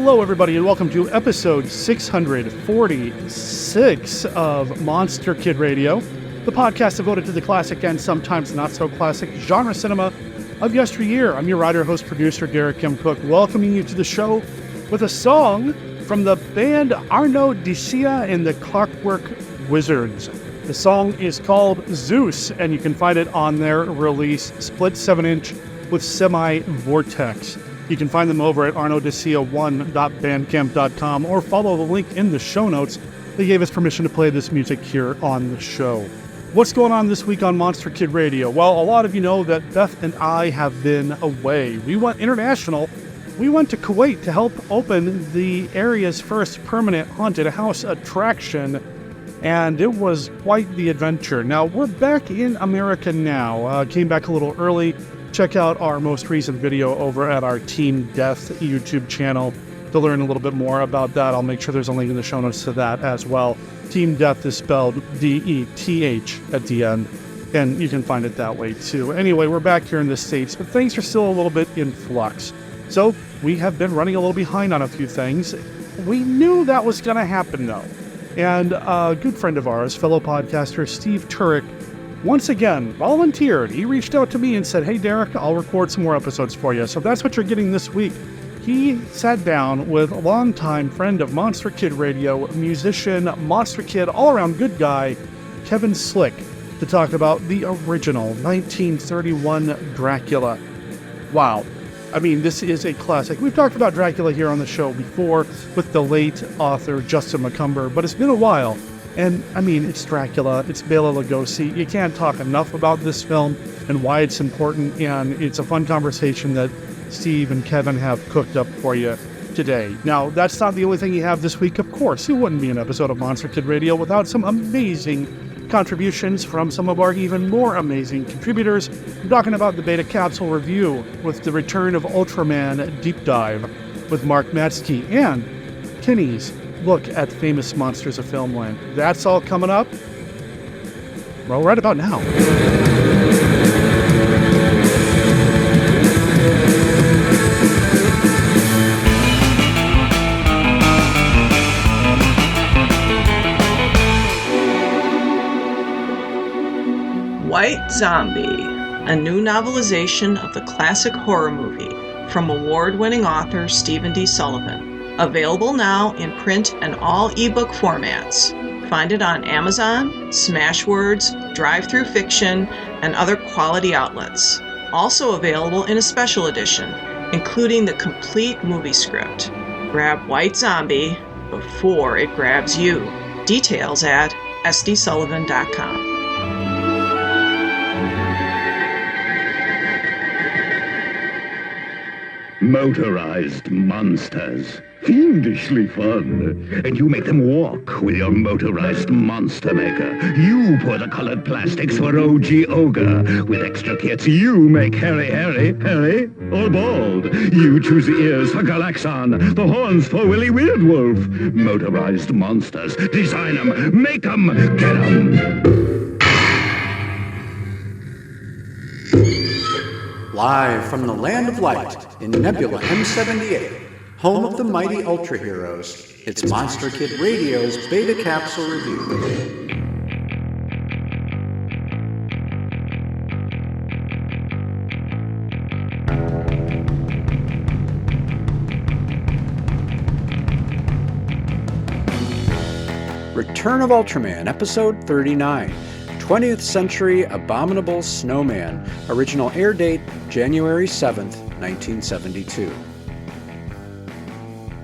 Hello, everybody, and welcome to episode 646 of Monster Kid Radio, the podcast devoted to the classic and sometimes not-so-classic genre cinema of yesteryear. I'm your writer, host, producer, Derek M. Cook, welcoming you to the show with a song from the band Arno Dicia and the Clockwork Wizards. The song is called Zeus, and you can find it on their release, Split 7-inch with Semi-Vortex. You can find them over at arnodicia1.bandcamp.com or follow the link in the show notes. They gave us permission to play this music here on the show. What's going on this week on Monster Kid Radio? Well, a lot of you know that Beth and I have been away. We went international. We went to Kuwait to help open the area's first permanent haunted house attraction, and it was quite the adventure. Now, we're back in America now. Came back a little early. Check out our most recent video over at our Team Death YouTube channel to learn a little bit more about that. I'll make sure there's a link in the show notes to that as well. Team Death is spelled D-E-T-H at the end, and you can find it that way too. Anyway, we're back here in the States, but things are still a little bit in flux. So we have been running a little behind on a few things. We knew that was going to happen though. And a good friend of ours, fellow podcaster Steve Turek, once again volunteered. He reached out to me and said, "Hey Derek, I'll record some more episodes for you." So that's what you're getting this week. He sat down with a longtime friend of Monster Kid Radio, musician, Monster Kid, all-around good guy, Kevin Slick, to talk about the original 1931 Dracula. Wow. I mean, this is a classic. We've talked about Dracula here on the show before with the late author Justin McCumber, but it's been a while. And, I mean, it's Dracula, it's Bela Lugosi. You can't talk enough about this film and why it's important, and it's a fun conversation that Steve and Kevin have cooked up for you today. Now, that's not the only thing you have this week, of course. It wouldn't be an episode of Monster Kid Radio without some amazing contributions from some of our even more amazing contributors. I'm talking about the Beta Capsule review with the Return of Ultraman deep dive with Mark Matzke and Kenny's look at Famous Monsters of Filmland. That's all coming up, well, right about now. White Zombie, a new novelization of the classic horror movie from award-winning author Stephen D. Sullivan. Available now in print and all ebook formats. Find it on Amazon, Smashwords, Drive-Thru Fiction, and other quality outlets. Also available in a special edition, including the complete movie script. Grab White Zombie before it grabs you. Details at sdsullivan.com. Motorized monsters. Fiendishly fun. And you make them walk with your motorized monster maker. You pour the colored plastics for OG Ogre. With extra kits, you make hairy or bald. You choose the ears for Galaxon, the horns for Willy Weirdwolf. Motorized monsters. Design them, make them, get them. Live from the Land of Light in Nebula M78, home of the mighty Ultra Heroes, it's Monster Kid Radio's Beta Capsule Review. Return of Ultraman, Episode 39. 20th Century Abominable Snowman. Original air date, January 7th, 1972.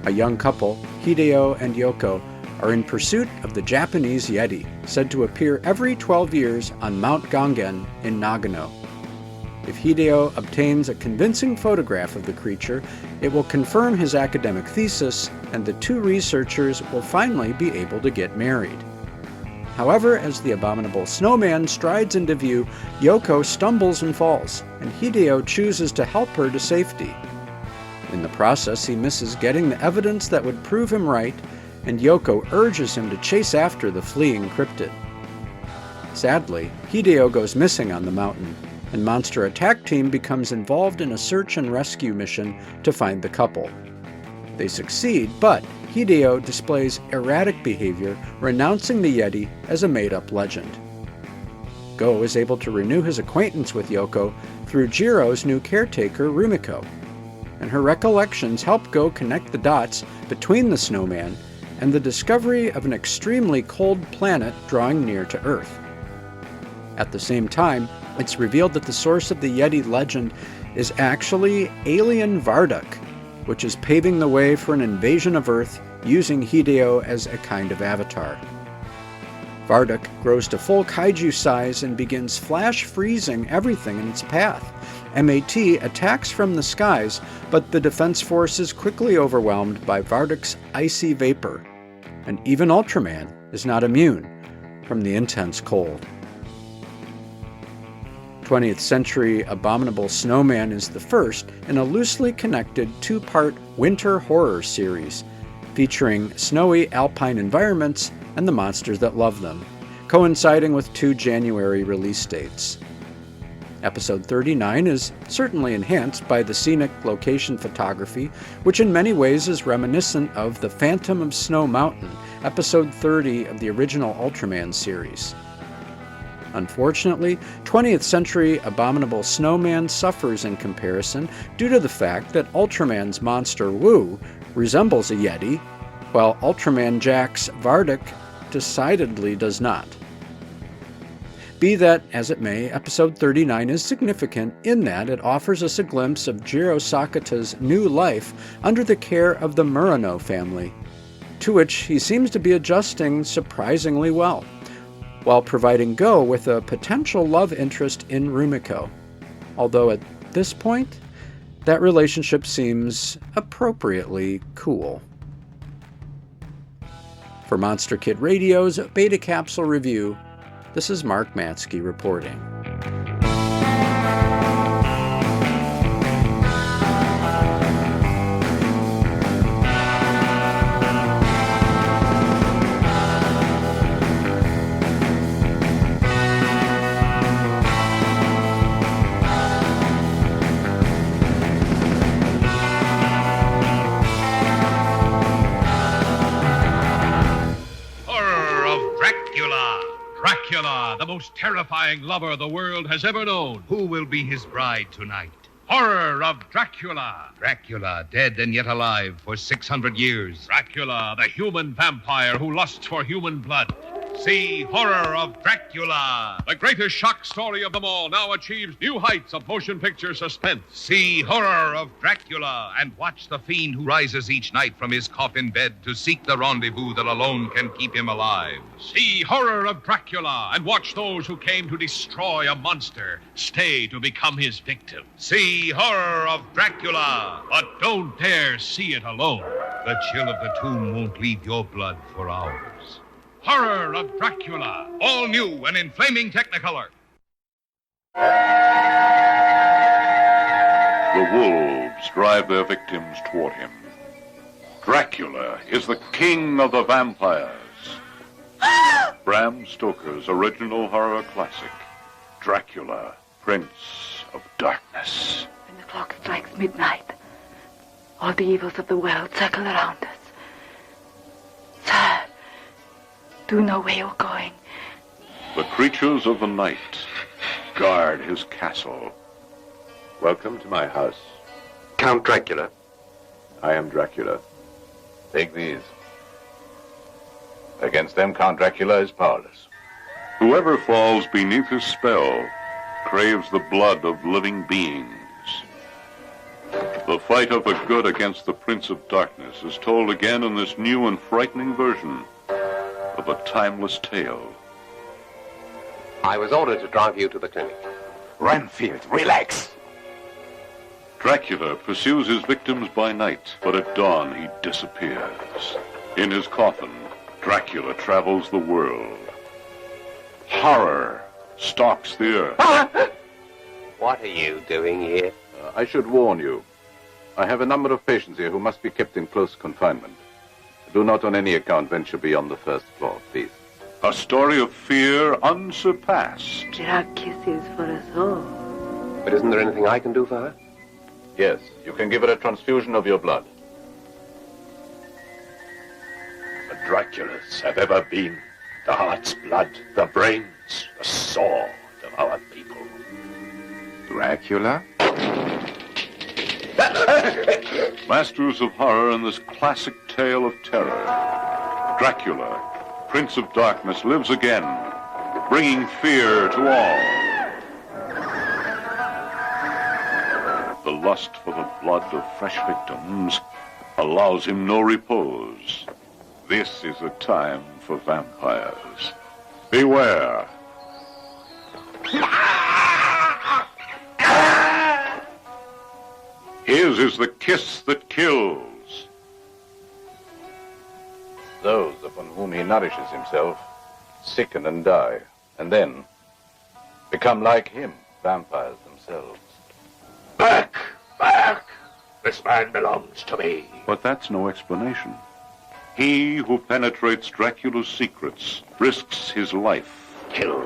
A young couple, Hideo and Yoko, are in pursuit of the Japanese Yeti, said to appear every 12 years on Mount Gangen in Nagano. If Hideo obtains a convincing photograph of the creature, it will confirm his academic thesis, and the two researchers will finally be able to get married. However, as the abominable snowman strides into view, Yoko stumbles and falls, and Hideo chooses to help her to safety. In the process, he misses getting the evidence that would prove him right, and Yoko urges him to chase after the fleeing cryptid. Sadly, Hideo goes missing on the mountain, and Monster Attack Team becomes involved in a search and rescue mission to find the couple. They succeed, but Hideo displays erratic behavior, renouncing the Yeti as a made-up legend. Go is able to renew his acquaintance with Yoko through Jiro's new caretaker, Rumiko, and her recollections help Go connect the dots between the snowman and the discovery of an extremely cold planet drawing near to Earth. At the same time, it's revealed that the source of the Yeti legend is actually alien Varduk, which is paving the way for an invasion of Earth using Hideo as a kind of avatar. Varduk grows to full kaiju size and begins flash freezing everything in its path. MAT attacks from the skies, but the defense force is quickly overwhelmed by Varduk's icy vapor, and even Ultraman is not immune from the intense cold. 20th Century Abominable Snowman is the first in a loosely connected two-part winter horror series, featuring snowy alpine environments and the monsters that love them, coinciding with 2 January release dates. Episode 39 is certainly enhanced by the scenic location photography, which in many ways is reminiscent of The Phantom of Snow Mountain, episode 30 of the original Ultraman series. Unfortunately, 20th Century Abominable Snowman suffers in comparison due to the fact that Ultraman's monster Wu resembles a Yeti, while Ultraman Jack's Varduk decidedly does not. Be that as it may, episode 39 is significant in that it offers us a glimpse of Jiro Sakata's new life under the care of the Murano family, to which he seems to be adjusting surprisingly well, while providing Go with a potential love interest in Rumiko, although at this point, that relationship seems appropriately cool. For Monster Kid Radio's Beta Capsule Review, this is Mark Matzke reporting. Dracula, the most terrifying lover the world has ever known. Who will be his bride tonight? Horror of Dracula. Dracula, dead and yet alive for 600 years. Dracula, the human vampire who lusts for human blood. See Horror of Dracula. The greatest shock story of them all now achieves new heights of motion picture suspense. See Horror of Dracula and watch the fiend who rises each night from his coffin bed to seek the rendezvous that alone can keep him alive. See Horror of Dracula and watch those who came to destroy a monster stay to become his victim. See Horror of Dracula. But don't dare see it alone. The chill of the tomb won't leave your blood for hours. Horror of Dracula. All new and in flaming Technicolor. The wolves drive their victims toward him. Dracula is the king of the vampires. Bram Stoker's original horror classic, Dracula, Prince of Darkness. When the clock strikes midnight, all the evils of the world circle around us. Sir, do you know where you're going? The creatures of the night guard his castle. Welcome to my house. Count Dracula. I am Dracula. Take these. Against them, Count Dracula is powerless. Whoever falls beneath his spell craves the blood of living beings. The fight of the good against the Prince of Darkness is told again in this new and frightening version of a timeless tale. I was ordered to drive you to the clinic. Renfield, relax. Dracula pursues his victims by night, but at dawn he disappears. In his coffin, Dracula travels the world. Horror stalks the earth. What are you doing here? I should warn you. I have a number of patients here who must be kept in close confinement. Do not on any account venture beyond the first floor, please. A story of fear unsurpassed. There are kisses for us all. But isn't there anything I can do for her? Yes, you can give her a transfusion of your blood. Draculas have ever been the heart's blood, the brains, the sword of our people. Dracula? Masters of horror in this classic tale of terror. Dracula, Prince of Darkness, lives again, bringing fear to all. The lust for the blood of fresh victims allows him no repose. This is a time for vampires. Beware. His is the kiss that kills. Those upon whom he nourishes himself sicken and die, and then become like him, vampires themselves. Back! Back! This man belongs to me. But that's no explanation. He who penetrates Dracula's secrets risks his life. Kill.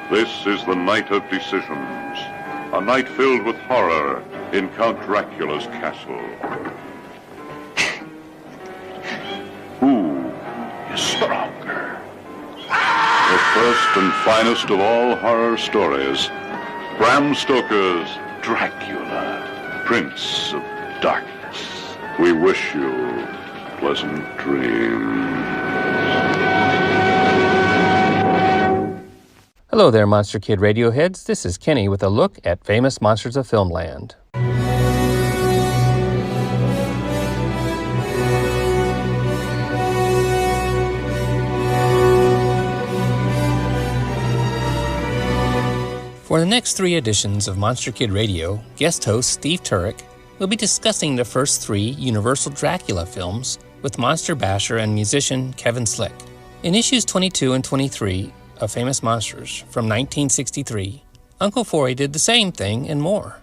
This is the night of decisions. A night filled with horror in Count Dracula's castle. Who is stronger? The first and finest of all horror stories. Bram Stoker's Dracula, Prince of Darkness. We wish you pleasant dreams. Hello there, Monster Kid Radioheads. This is Kenny with a look at Famous Monsters of Filmland. For the next 3 editions of Monster Kid Radio, guest host Steve Turek will be discussing the first 3 Universal Dracula films with monster basher and musician Kevin Slick. In issues 22 and 23 of Famous Monsters from 1963, Uncle Forey did the same thing and more.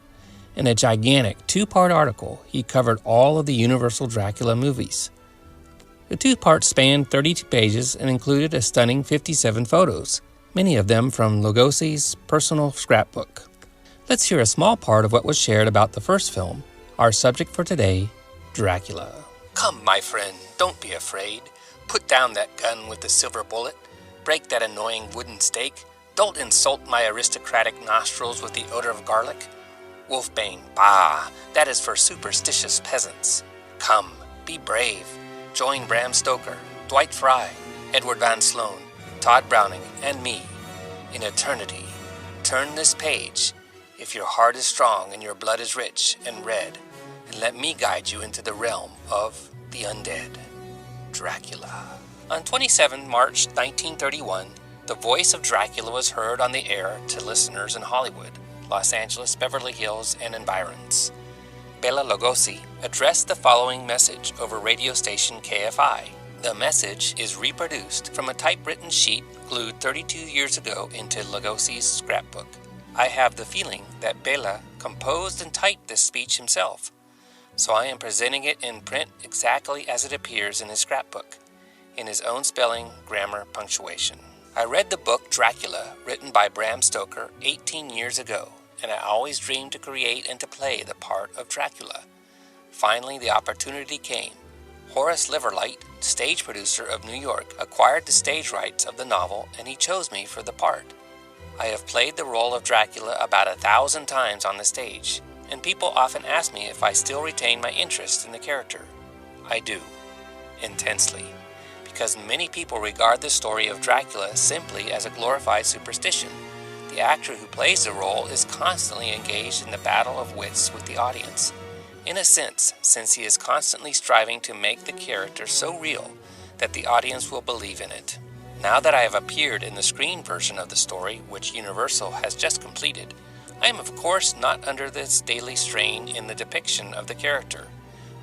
In a gigantic 2-part article, he covered all of the Universal Dracula movies. The 2 parts spanned 32 pages and included a stunning 57 photos, many of them from Lugosi's personal scrapbook. Let's hear a small part of what was shared about the first film, our subject for today, Dracula. Come, my friend, don't be afraid. Put down that gun with the silver bullet. Break that annoying wooden stake. Don't insult my aristocratic nostrils with the odor of garlic. Wolfbane, bah, that is for superstitious peasants. Come, be brave. Join Bram Stoker, Dwight Fry, Edward Van Sloan, Tod Browning, and me in eternity. Turn this page, if your heart is strong and your blood is rich and red, and let me guide you into the realm of the undead. Dracula. On 27 March 1931, the voice of Dracula was heard on the air to listeners in Hollywood, Los Angeles, Beverly Hills, and environs. Bela Lugosi addressed the following message over radio station KFI. The message is reproduced from a typewritten sheet glued 32 years ago into Lugosi's scrapbook. I have the feeling that Bela composed and typed this speech himself, so I am presenting it in print exactly as it appears in his scrapbook, in his own spelling, grammar, punctuation. I read the book Dracula, written by Bram Stoker 18 years ago, and I always dreamed to create and to play the part of Dracula. Finally, the opportunity came. Horace Liverlight, stage producer of New York, acquired the stage rights of the novel, and he chose me for the part. I have played the role of Dracula about 1,000 times on the stage, and people often ask me if I still retain my interest in the character. I do, intensely, because many people regard the story of Dracula simply as a glorified superstition. The actor who plays the role is constantly engaged in the battle of wits with the audience. In a sense, since he is constantly striving to make the character so real that the audience will believe in it. Now that I have appeared in the screen version of the story, which Universal has just completed, I am of course not under this daily strain in the depiction of the character.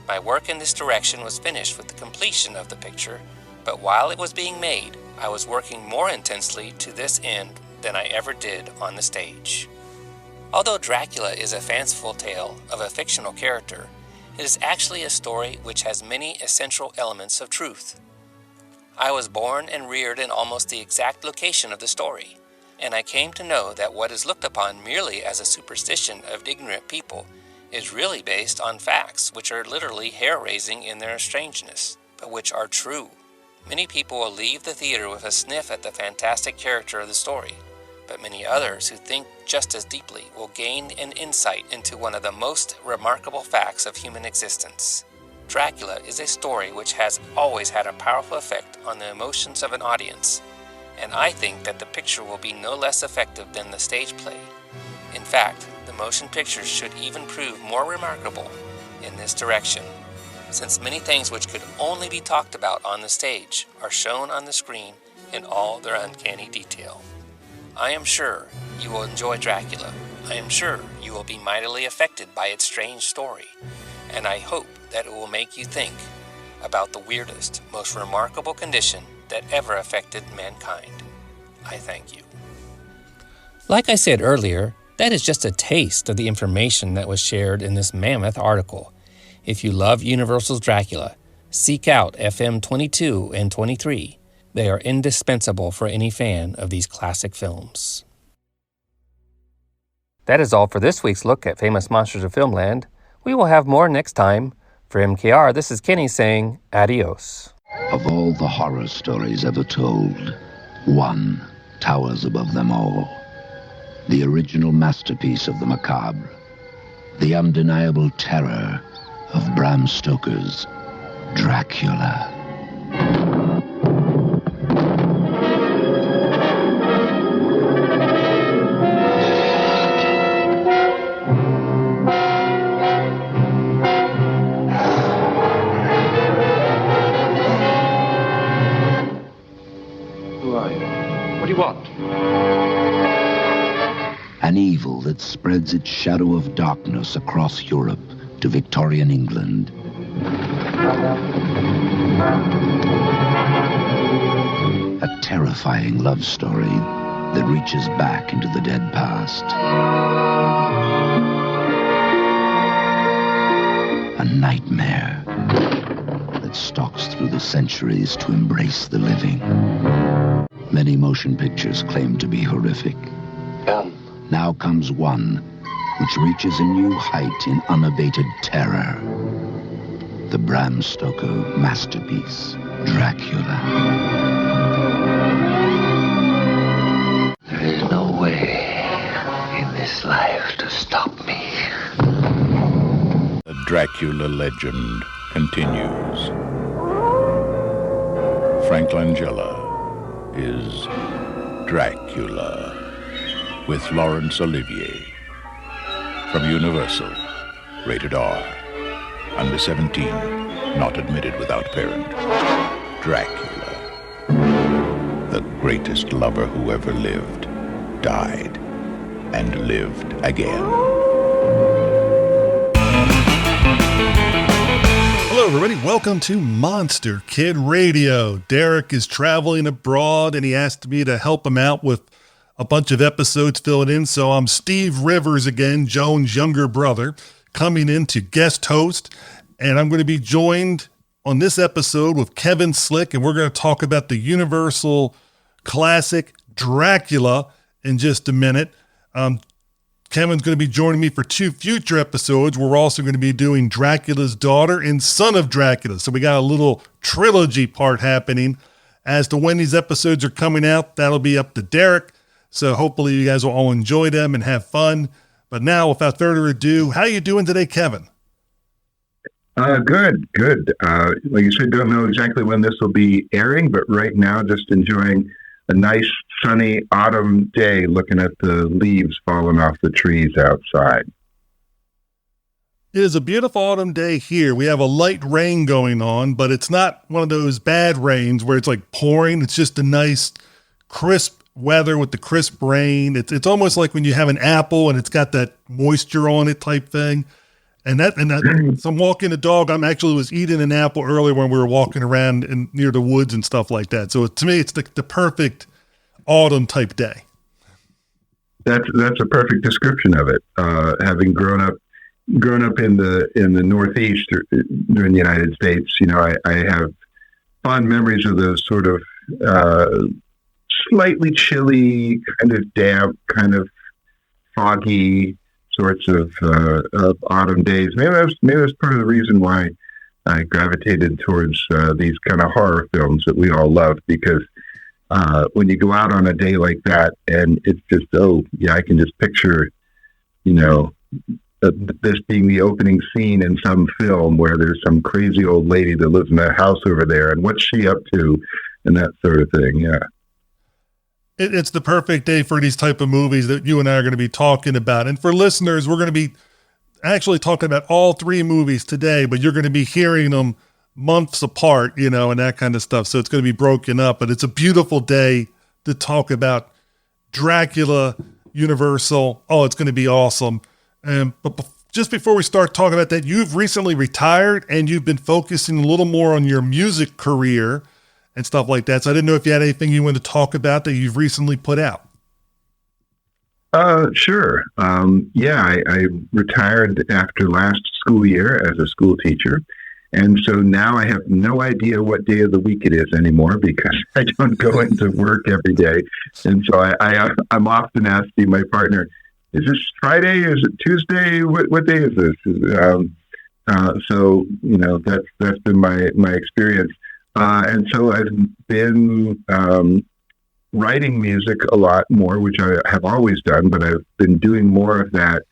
My work in this direction was finished with the completion of the picture, but while it was being made, I was working more intensely to this end than I ever did on the stage. Although Dracula is a fanciful tale of a fictional character, it is actually a story which has many essential elements of truth. I was born and reared in almost the exact location of the story, and I came to know that what is looked upon merely as a superstition of ignorant people is really based on facts which are literally hair-raising in their strangeness, but which are true. Many people will leave the theater with a sniff at the fantastic character of the story, but many others who think just as deeply will gain an insight into one of the most remarkable facts of human existence. Dracula is a story which has always had a powerful effect on the emotions of an audience, and I think that the picture will be no less effective than the stage play. In fact, the motion pictures should even prove more remarkable in this direction, since many things which could only be talked about on the stage are shown on the screen in all their uncanny detail. I am sure you will enjoy Dracula. I am sure you will be mightily affected by its strange story, and I hope that it will make you think about the weirdest, most remarkable condition that ever affected mankind. I thank you. Like I said earlier, that is just a taste of the information that was shared in this mammoth article. If you love Universal's Dracula, seek out FM 22 and 23. They are indispensable for any fan of these classic films. That is all for this week's look at Famous Monsters of Filmland. We will have more next time. For MKR, this is Kenny saying adios. Of all the horror stories ever told, one towers above them all. The original masterpiece of the macabre. The undeniable terror of Bram Stoker's Dracula. What do you want? An evil that spreads its shadow of darkness across Europe to Victorian England. A terrifying love story that reaches back into the dead past. A nightmare that stalks through the centuries to embrace the living. Many motion pictures claim to be horrific. Now comes one which reaches a new height in unabated terror. The Bram Stoker masterpiece, Dracula. There is no way in this life to stop me. The Dracula legend continues. Frank Langella is Dracula with Laurence Olivier. From Universal, rated R. Under 17, not admitted without parent. Dracula. The greatest lover who ever lived, died, and lived again. Hello, everybody. Welcome to Monster Kid Radio. Derek is traveling abroad, and he asked me to help him out with a bunch of episodes filling in. So I'm Steve Rivers again, Joan's younger brother, coming in to guest host. And I'm going to be joined on this episode with Kevin Slick, and we're going to talk about the Universal classic Dracula in just a minute. Kevin's going to be joining me for 2 future episodes. We're also going to be doing Dracula's Daughter and Son of Dracula. So we got a little trilogy part happening. As to when these episodes are coming out, that'll be up to Derek. So hopefully you guys will all enjoy them and have fun. But now, without further ado, how are you doing today, Kevin? Good. Like you said, don't know exactly when this will be airing, but right now just enjoying a nice sunny autumn day, looking at the leaves falling off the trees outside. It is a beautiful autumn day here. We have a light rain going on, but it's not one of those bad rains where it's like pouring. It's just a nice, crisp weather with the crisp rain. It's almost like when you have an apple and it's got that moisture on it type thing. And so I'm walking the dog. I was eating an apple earlier when we were walking around near the woods and stuff like that. So to me, it's the perfect autumn type day. That's a perfect description of it. Having grown up in the Northeast during the United States, I have fond memories of those sort of slightly chilly, kind of damp, kind of foggy sorts of autumn days. Maybe that's part of the reason why I gravitated towards these kind of horror films that we all love, because when you go out on a day like that and it's just, I can just picture, this being the opening scene in some film where there's some crazy old lady that lives in a house over there, and what's she up to, and that sort of thing. Yeah. It's the perfect day for these type of movies that you and I are going to be talking about. And for listeners, we're going to be actually talking about all three movies today, but you're going to be hearing them months apart, and that kind of stuff. So it's going to be broken up, but it's a beautiful day to talk about Dracula, Universal. Oh, it's going to be awesome. But just before we start talking about that, you've recently retired and you've been focusing a little more on your music career and stuff like that. So I didn't know if you had anything you wanted to talk about that you've recently put out. Sure. I retired after last school year as a school teacher. And so now I have no idea what day of the week it is anymore, because I don't go into work every day. And so I'm often asking my partner, is this Friday? Is it Tuesday? What day is this? So that's been my experience. And so I've been writing music a lot more, which I have always done, but I've been doing more of that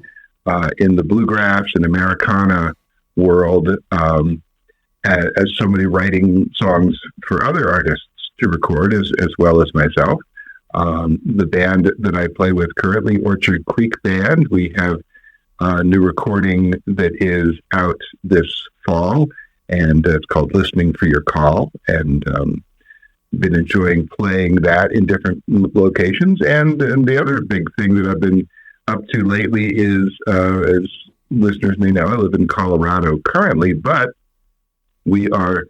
in the bluegrass and Americana world, as somebody writing songs for other artists to record as well as myself. The band that I play with currently, Orchard Creek Band, we have a new recording that is out this fall, and it's called Listening for Your Call, and been enjoying playing that in different locations. And the other big thing that I've been up to lately is, as listeners may know, I live in Colorado currently, but we are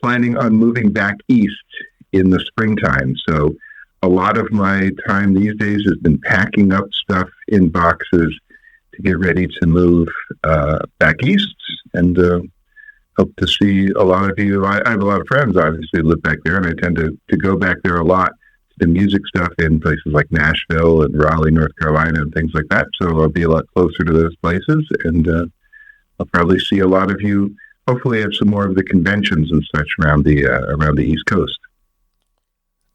planning on moving back east in the springtime. So a lot of my time these days has been packing up stuff in boxes to get ready to move back east, and hope to see a lot of you. I have a lot of friends, obviously, who live back there, and I tend to go back there a lot to the music stuff in places like Nashville and Raleigh, North Carolina, and things like that. So I'll be a lot closer to those places, and I'll probably see a lot of you, hopefully at some more of the conventions and such around the East Coast.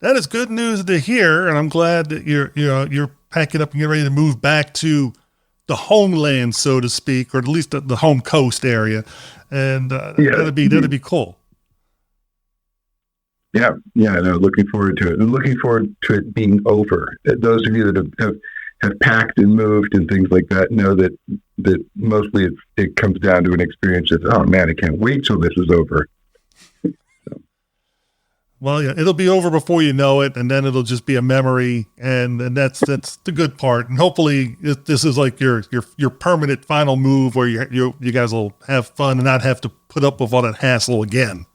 That is good news to hear, and I'm glad that you're packing up and getting ready to move back to the homeland, so to speak, or at least the home coast area, and that'd be cool. Yeah, no, looking forward to it, and looking forward to it being over. Those of you that have packed and moved and things like that know that mostly it comes down to an experience of, oh man, I can't wait till this is over. Well, yeah, it'll be over before you know it, and then it'll just be a memory, and that's the good part. And hopefully, this is like your permanent final move, where you guys will have fun and not have to put up with all that hassle again.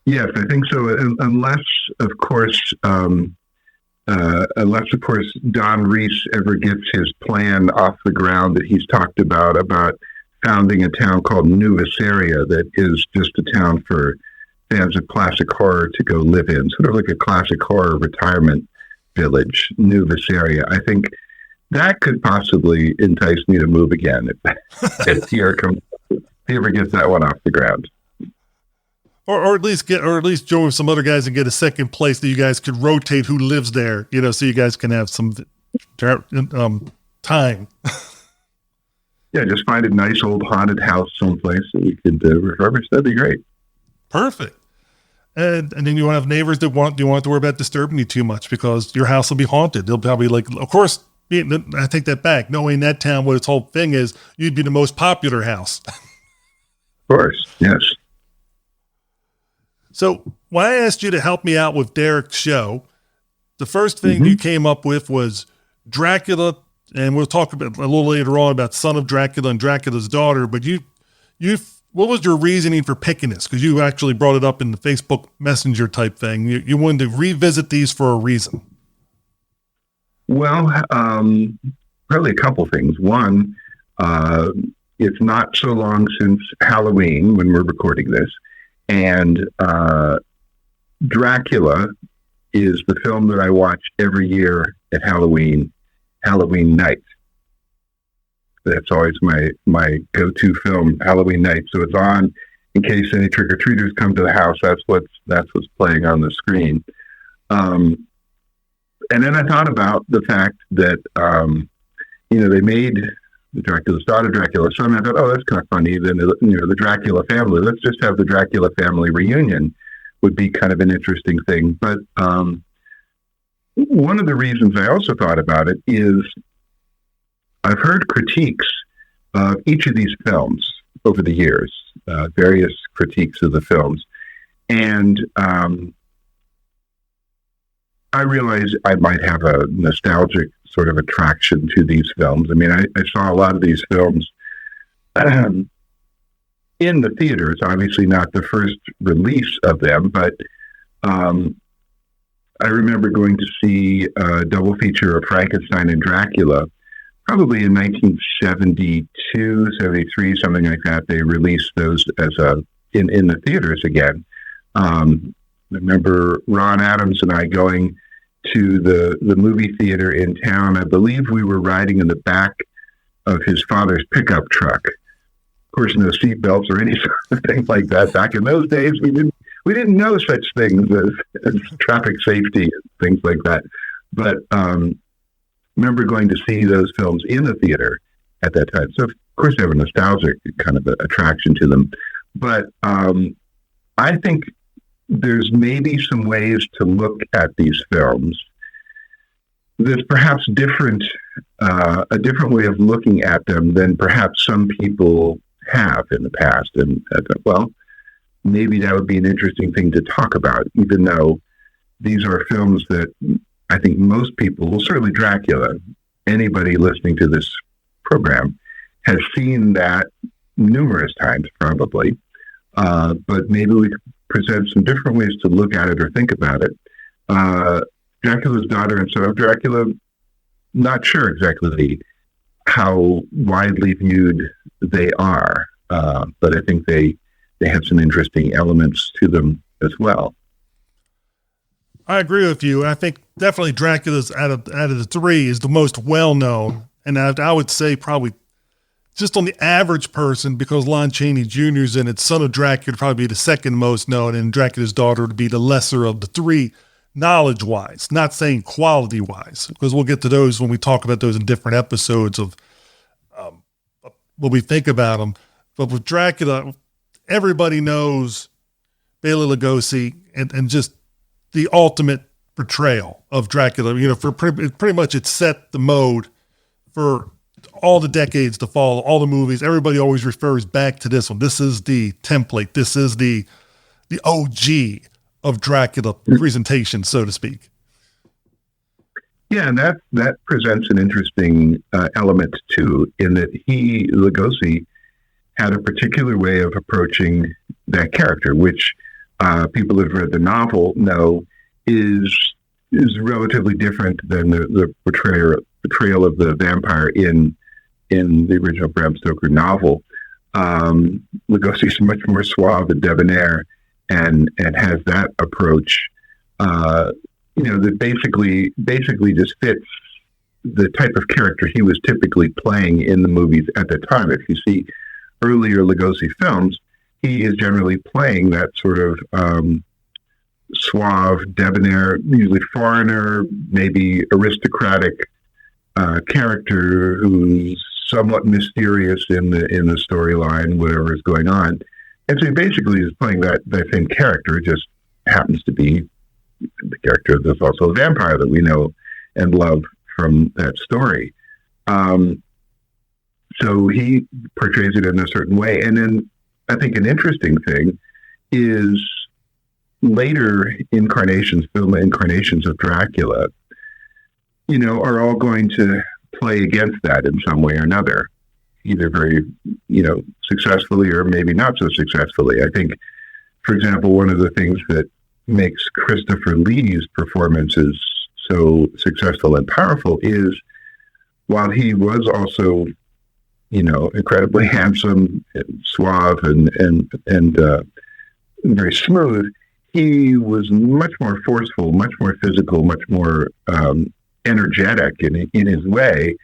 Yes, I think so. Unless, of course, Don Reese ever gets his plan off the ground that he's talked about founding a town called New Visaria that is just a town for fans of classic horror to go live in, sort of like a classic horror retirement village, New Visaria. I think that could possibly entice me to move again if he ever gets that one off the ground. Or at least join with some other guys and get a second place that you guys could rotate who lives there, so you guys can have some time. Yeah, just find a nice old haunted house someplace that we could refurbish. That'd be great. Perfect. And then you won't have neighbors that won't have to worry about disturbing you too much, because your house will be haunted. They'll probably of course, I take that back. Knowing that town, what its whole thing is, you'd be the most popular house. Of course, yes. So when I asked you to help me out with Derek's show, the first thing you came up with was Dracula, and we'll talk about a little later on about Son of Dracula and Dracula's Daughter. But what was your reasoning for picking this? Because you actually brought it up in the Facebook Messenger type thing. You wanted to revisit these for a reason. Well, probably a couple things. One, it's not so long since Halloween when we're recording this, and Dracula is the film that I watch every year at Halloween night. that's always my go-to film Halloween night. So it's on in case any trick-or-treaters come to the house. That's what's playing on the screen. And then I thought about the fact that they made the Dracula started Dracula son. I thought, oh, that's kind of funny. Then the Dracula family. Let's just have the Dracula family reunion. Would be kind of an interesting thing. But one of the reasons I also thought about it is I've heard critiques of each of these films over the years, various critiques of the films, and I realized I might have a nostalgic sort of attraction to these films. I mean, I saw a lot of these films in the theaters, obviously not the first release of them, but I remember going to see a double feature of Frankenstein and Dracula, probably in 1972, 73, something like that. They released those as in the theaters again. I remember Ron Adams and I going to the movie theater in town. I believe we were riding in the back of his father's pickup truck. Of course, no seat belts or any sort of thing like that. Back in those days, we didn't know such things as traffic safety and things like that. But remember going to see those films in the theater at that time. So, of course, I have a nostalgic kind of attraction to them. But I think there's maybe some ways to look at these films. There's perhaps a different way of looking at them than perhaps some people have in the past. And I thought, well, maybe that would be an interesting thing to talk about, even though these are films that I think most people, well, certainly Dracula, anybody listening to this program, has seen that numerous times probably. But maybe we could present some different ways to look at it or think about it. Dracula's Daughter and Son of Dracula, not sure exactly how widely viewed they are, but I think they have some interesting elements to them as well. I agree with you. I think definitely Dracula's out of the three is the most well-known. And I would say probably just on the average person, because Lon Chaney Jr. is in it, Son of Dracula would probably be the second most known, and Dracula's Daughter would be the lesser of the three, knowledge-wise, not saying quality-wise, because we'll get to those when we talk about those in different episodes of what we think about them. But with Dracula, everybody knows Bela Lugosi and just the ultimate portrayal of Dracula. For pretty much it set the mode for all the decades to follow, all the movies. Everybody always refers back to this one. This is the template. This is the OG of Dracula presentation, so to speak. Yeah, and that presents an interesting element too, in that Lugosi had a particular way of approaching that character, which people who've read the novel know is relatively different than the portrayal of the vampire in the original Bram Stoker novel. Lugosi is much more suave and debonair, and has that approach, that basically just fits the type of character he was typically playing in the movies at the time. If you see earlier Lugosi films, he is generally playing that sort of suave, debonair, usually foreigner, maybe aristocratic character who's somewhat mysterious in the storyline, whatever is going on. And so he basically is playing that same character, just happens to be the character that's also a vampire that we know and love from that story. So he portrays it in a certain way. And then I think an interesting thing is later film incarnations of Dracula, are all going to play against that in some way or another, either very, successfully or maybe not so successfully. I think, for example, one of the things that makes Christopher Lee's performances so successful and powerful is, while he was also, incredibly handsome, and suave, and very smooth, he was much more forceful, much more physical, much more energetic in his way,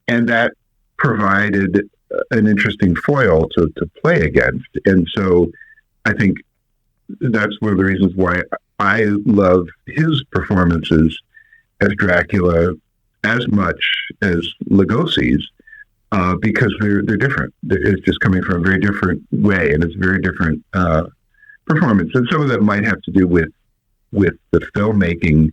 and that provided an interesting foil to play against. And so I think that's one of the reasons why I love his performances as Dracula as much as Lugosi's, because they're different. It's just coming from a very different way, and it's a very different performance. And some of that might have to do with the filmmaking,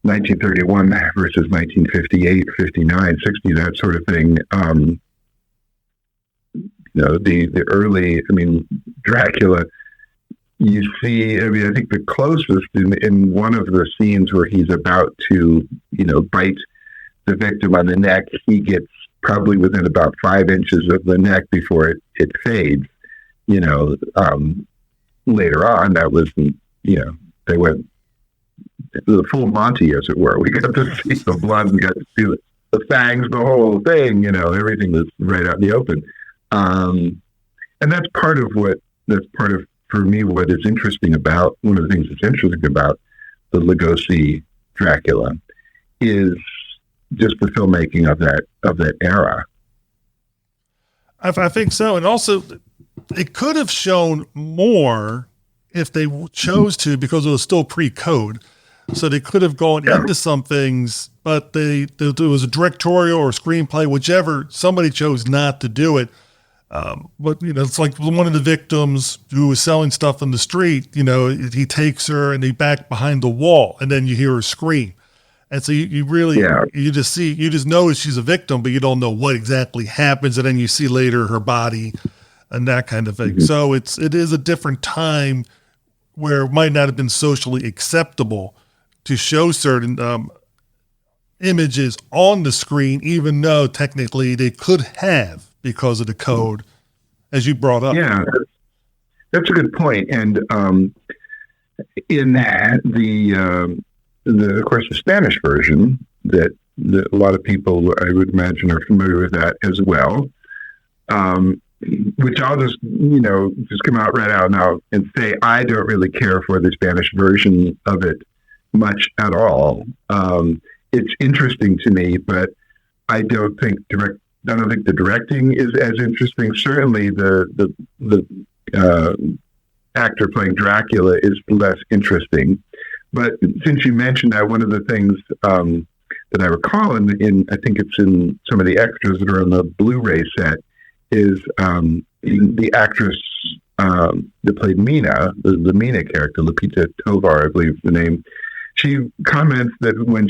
1931 versus 1958, 59, 60, that sort of thing. The early, Dracula, you see, I think the closest in one of the scenes where he's about to, bite the victim on the neck, he gets probably within about 5 inches of the neck before it fades. Later on, that was, they went the full Monty, as it were. We got to see the blood, we got to see the fangs, the whole thing, everything was right out in the open. And that's part of, for me, what is interesting about, one of the things that's interesting about the Lugosi Dracula is just the filmmaking of that era. I think so. And also, it could have shown more if they chose to, because it was still pre-code. So they could have gone into some things, but there was a directorial or screenplay, whichever, somebody chose not to do it. But it's like one of the victims who was selling stuff on the street, he takes her and they back behind the wall, and then you hear her scream. And so you really, you just know she's a victim, but you don't know what exactly happens. And then you see later her body and that kind of thing. Mm-hmm. So it is a different time where it might not have been socially acceptable to show certain images on the screen, even though technically they could have, because of the code, as you brought up. Yeah, that's a good point. And in that, of course, the Spanish version, that a lot of people, I would imagine, are familiar with that as well, which I'll just come out right out now and say I don't really care for the Spanish version of it much at all. It's interesting to me, but I don't think the directing is as interesting. Certainly the actor playing Dracula is less interesting. But since you mentioned that, one of the things that I recall in I think it's in some of the extras that are on the Blu-ray set, is the actress that played Mina, the Mina character, Lupita Tovar, I believe the name. She comments that when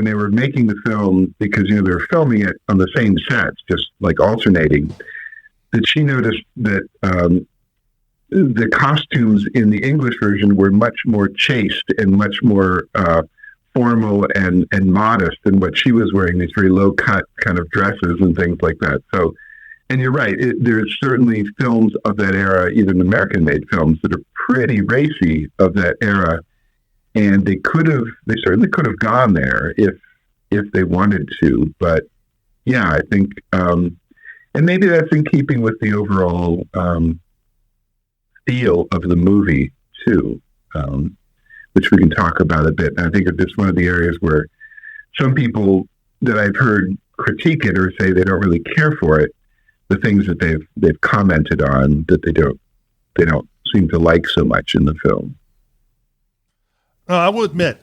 they were making the film, because they were filming it on the same sets, just like alternating, that she noticed that the costumes in the English version were much more chaste and much more formal and modest than what she was wearing, these very low cut kind of dresses and things like that. So, and you're right, there's certainly films of that era, even American made films, that are pretty racy of that era. And they certainly could have gone there if they wanted to. But yeah, I think, and maybe that's in keeping with the overall feel of the movie too, which we can talk about a bit. And I think it's one of the areas where some people that I've heard critique it or say they don't really care for it, the things that they've commented on that they don't seem to like so much in the film. I will admit,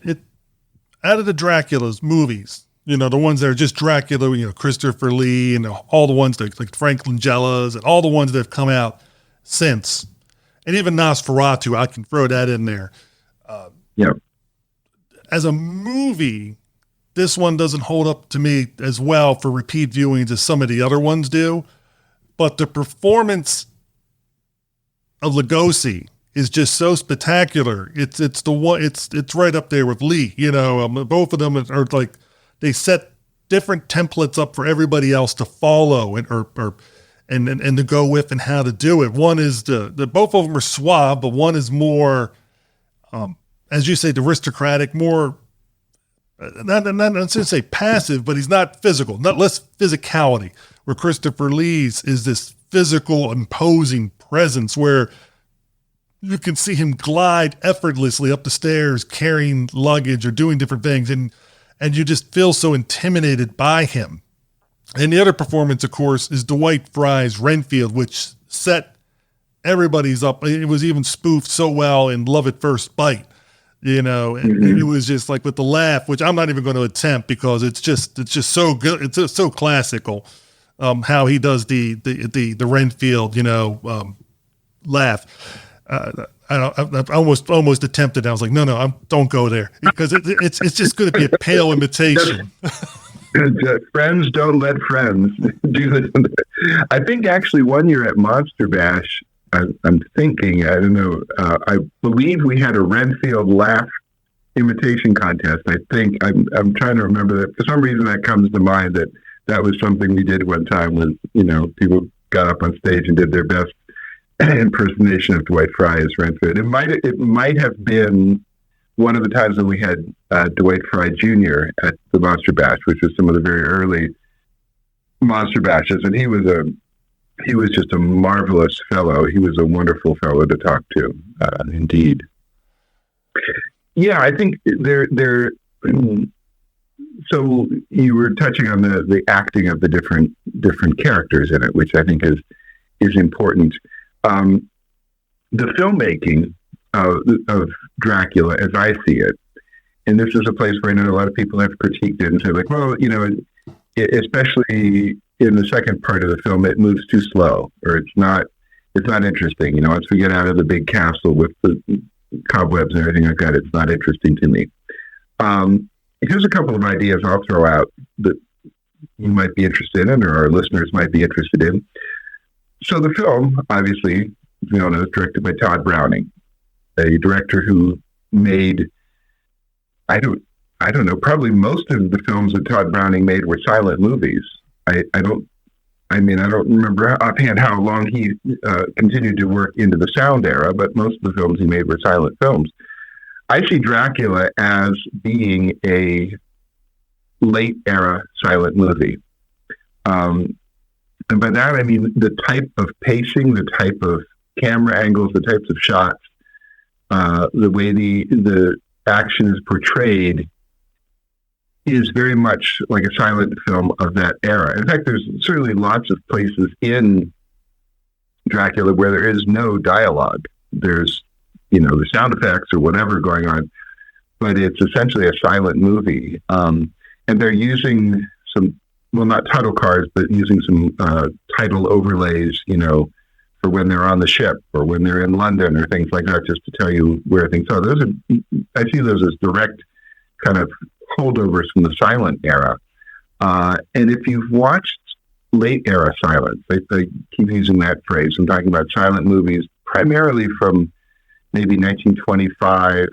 out of the Dracula's movies, the ones that are just Dracula, Christopher Lee and all the ones that, like Frank Langella's and all the ones that have come out since, and even Nosferatu, I can throw that in there. As a movie, this one doesn't hold up to me as well for repeat viewings as some of the other ones do, but the performance of Lugosi is just so spectacular. It's the one. It's right up there with Lee. Both of them are like, they set different templates up for everybody else to follow and to go with and how to do it. One is both of them are suave, but one is more, as you say, the aristocratic, more. Not to say passive, but he's not physical, not less physicality. Where Christopher Lee's is this physical, imposing presence where you can see him glide effortlessly up the stairs, carrying luggage or doing different things. And you just feel so intimidated by him. And the other performance, of course, is Dwight Fry's Renfield, which set everybody's up. It was even spoofed so well in Love at First Bite, and it was just like with the laugh, which I'm not even going to attempt because it's just so good. It's just so classical. How he does the Renfield, laugh. I almost attempted. I was like, no, don't go there because it's just going to be a pale imitation. Friends don't let friends do it. I think actually one year at Monster Bash, I'm thinking, I don't know, I believe we had a Renfield laugh imitation contest. I think I'm trying to remember that. For some reason that comes to mind that was something we did one time when, people got up on stage and did their best impersonation of Dwight Fry as Renfield. It might have been one of the times that we had Dwight Fry Jr. at the Monster Bash, which was some of the very early Monster Bashes, and he was just a marvelous fellow. He was a wonderful fellow to talk to, indeed. Yeah, I think they're. So you were touching on the acting of the different characters in it, which I think is important. The filmmaking of Dracula, as I see it, and this is a place where I know a lot of people have critiqued it and said, like, well, especially in the second part of the film, it moves too slow, or it's not interesting. Once we get out of the big castle with the cobwebs and everything like that, it's not interesting to me. Here's a couple of ideas I'll throw out that you might be interested in, or our listeners might be interested in. So the film, obviously, we all know, is directed by Tod Browning, a director who made, I don't know, probably most of the films that Tod Browning made were silent movies. I don't remember offhand how long he continued to work into the sound era, but most of the films he made were silent films. I see Dracula as being a late era silent movie. And by that, I mean the type of pacing, the type of camera angles, the types of shots, the way the action is portrayed is very much like a silent film of that era. In fact, there's certainly lots of places in Dracula where there is no dialogue. There's, the sound effects or whatever going on, but it's essentially a silent movie. And they're using some, well, not title cards, but using some title overlays, for when they're on the ship or when they're in London or things like that, just to tell you where things are. I see those as direct kind of holdovers from the silent era. And if you've watched late era silence, I keep using that phrase. I'm talking about silent movies primarily from maybe 1925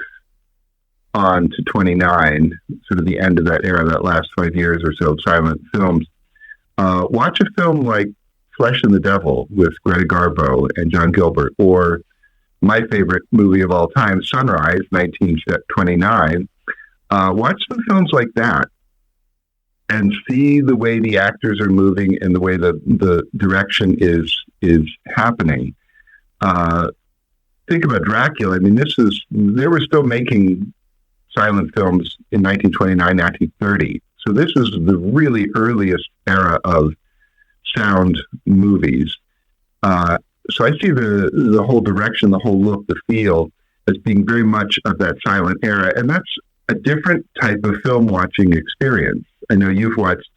on to 29, sort of the end of that era, that last 5 years or so of silent films. Watch a film like Flesh and the Devil with Greta Garbo and John Gilbert, or my favorite movie of all time, Sunrise, 1929. Watch some films like that and see the way the actors are moving and the way the direction is happening. Think about Dracula. I mean, they were still making silent films in 1929, 1930. So this is the really earliest era of sound movies. So I see the whole direction, the whole look, the feel as being very much of that silent era. And that's a different type of film watching experience. I know you've watched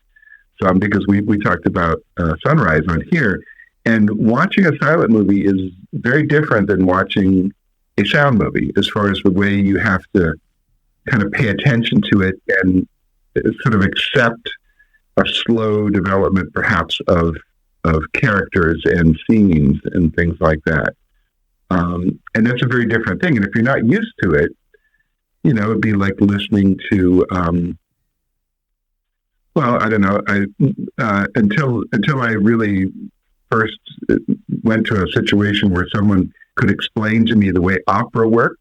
some because we talked about Sunrise on here. And watching a silent movie is very different than watching a sound movie as far as the way you have to kind of pay attention to it and sort of accept a slow development perhaps of characters and scenes and things like that. And that's a very different thing. And if you're not used to it, it'd be like listening to, I don't know. Until I really first went to a situation where someone could explain to me the way opera worked,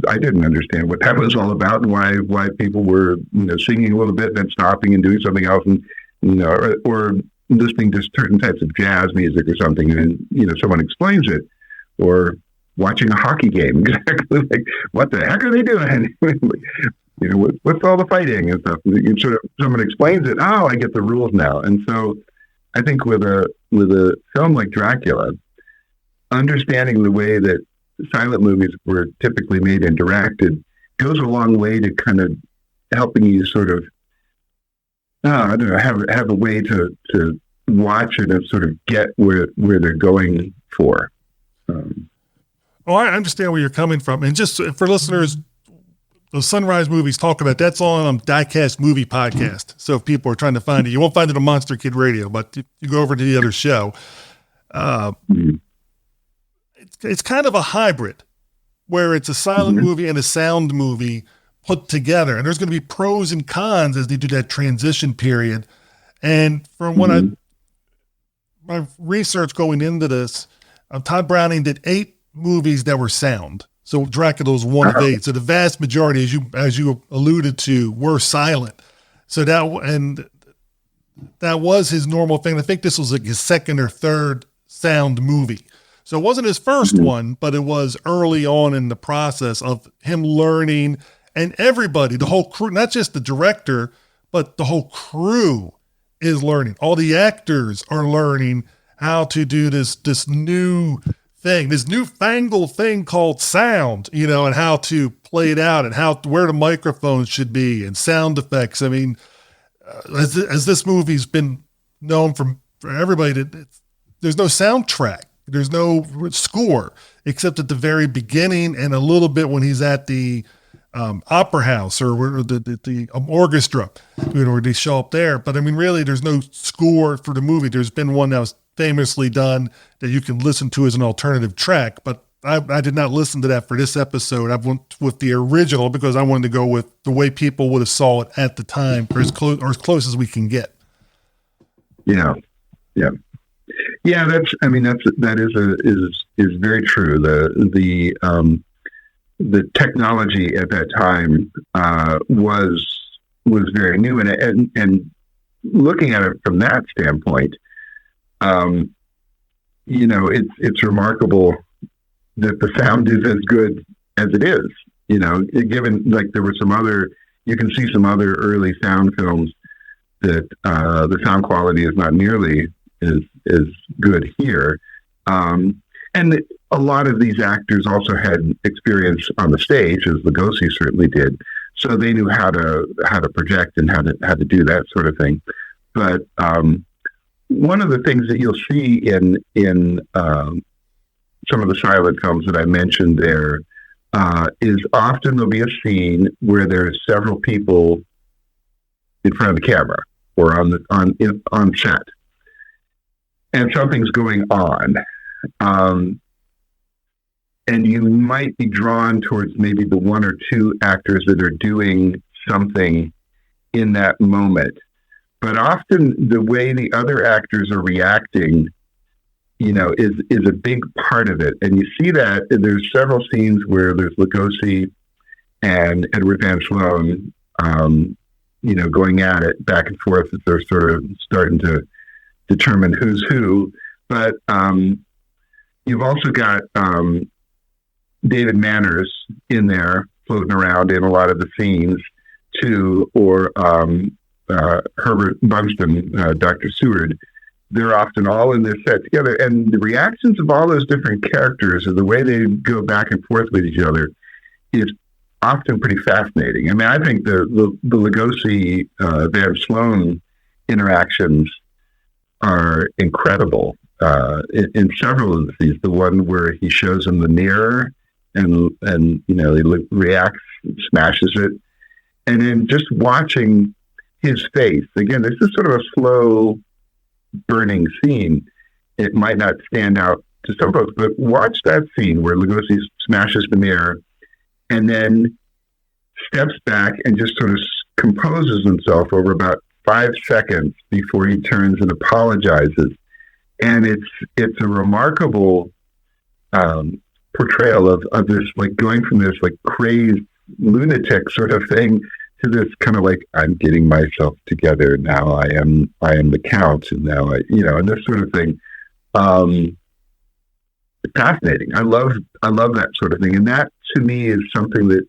I didn't understand what that was all about and why people were, singing a little bit and then stopping and doing something else, and or listening to certain types of jazz music or something, and someone explains it, or watching a hockey game, exactly like what the heck are they doing? what's all the fighting and stuff? And you sort of, someone explains it. Oh, I get the rules now. And so I think with a film like Dracula, understanding the way that silent movies were typically made and directed goes a long way to kind of helping you sort of, I don't know, have a way to watch it and sort of get where they're going for. I understand where you're coming from. And just for listeners, those Sunrise movies talk about, that's on Diecast Movie Podcast. So if people are trying to find it, you won't find it on Monster Kid Radio, but you go over to the other show. It's kind of a hybrid where it's a silent movie and a sound movie put together. And there's going to be pros and cons as they do that transition period. And from what my research going into this, Tod Browning did 8 movies that were sound. So Dracula was one of 8. So the vast majority, as you alluded to, were silent. So that was his normal thing. I think this was like his second or third sound movie. So it wasn't his first one, but it was early on in the process of him learning, and everybody, the whole crew, not just the director, but the whole crew is learning. All the actors are learning how to do this new thing, this newfangled thing called sound, and how to play it out and where the microphones should be and sound effects. I mean, as this movie's been known for everybody, there's no soundtrack. There's no score except at the very beginning and a little bit when he's at the opera house or the orchestra, where they show up there. But I mean, really, there's no score for the movie. There's been one that was famously done that you can listen to as an alternative track, but I did not listen to that for this episode. I went with the original because I wanted to go with the way people would have saw it at the time, or as close as we can get. Yeah. That is very true. The technology at that time was very new, and looking at it from that standpoint, it's remarkable that the sound is as good as it is. Given like there were you can see some other early sound films that the sound quality is not nearly as good here. And a lot of these actors also had experience on the stage, as Lugosi certainly did. So they knew how to project and how to do that sort of thing. But one of the things that you'll see in some of the silent films that I mentioned there is often there'll be a scene where there's several people in front of the camera or on set, and something's going on. And you might be drawn towards maybe the one or two actors that are doing something in that moment. But often the way the other actors are reacting, is a big part of it. And you see that there's several scenes where there's Lugosi and Edward Van Sloan, going at it back and forth as they're sort of starting to determine who's who. But you've also got David Manners in there floating around in a lot of the scenes too, or Herbert Bunston, Dr. Seward. They're often all in this set together, and the reactions of all those different characters and the way they go back and forth with each other is often pretty fascinating. I mean, I think the Lugosi Van Sloan interactions are incredible. In several of these, the one where he shows him the mirror and he reacts, smashes it, and then just watching his face again. This is sort of a slow burning scene. It might not stand out to some folks, but watch that scene where Lugosi smashes the mirror and then steps back and just sort of composes himself over about 5 seconds before he turns and apologizes. And it's a remarkable portrayal of this, like going from this like crazed lunatic sort of thing to this kind of like, I'm getting myself together now. I am the count, and now and this sort of thing. Fascinating. I love that sort of thing, and that to me is something that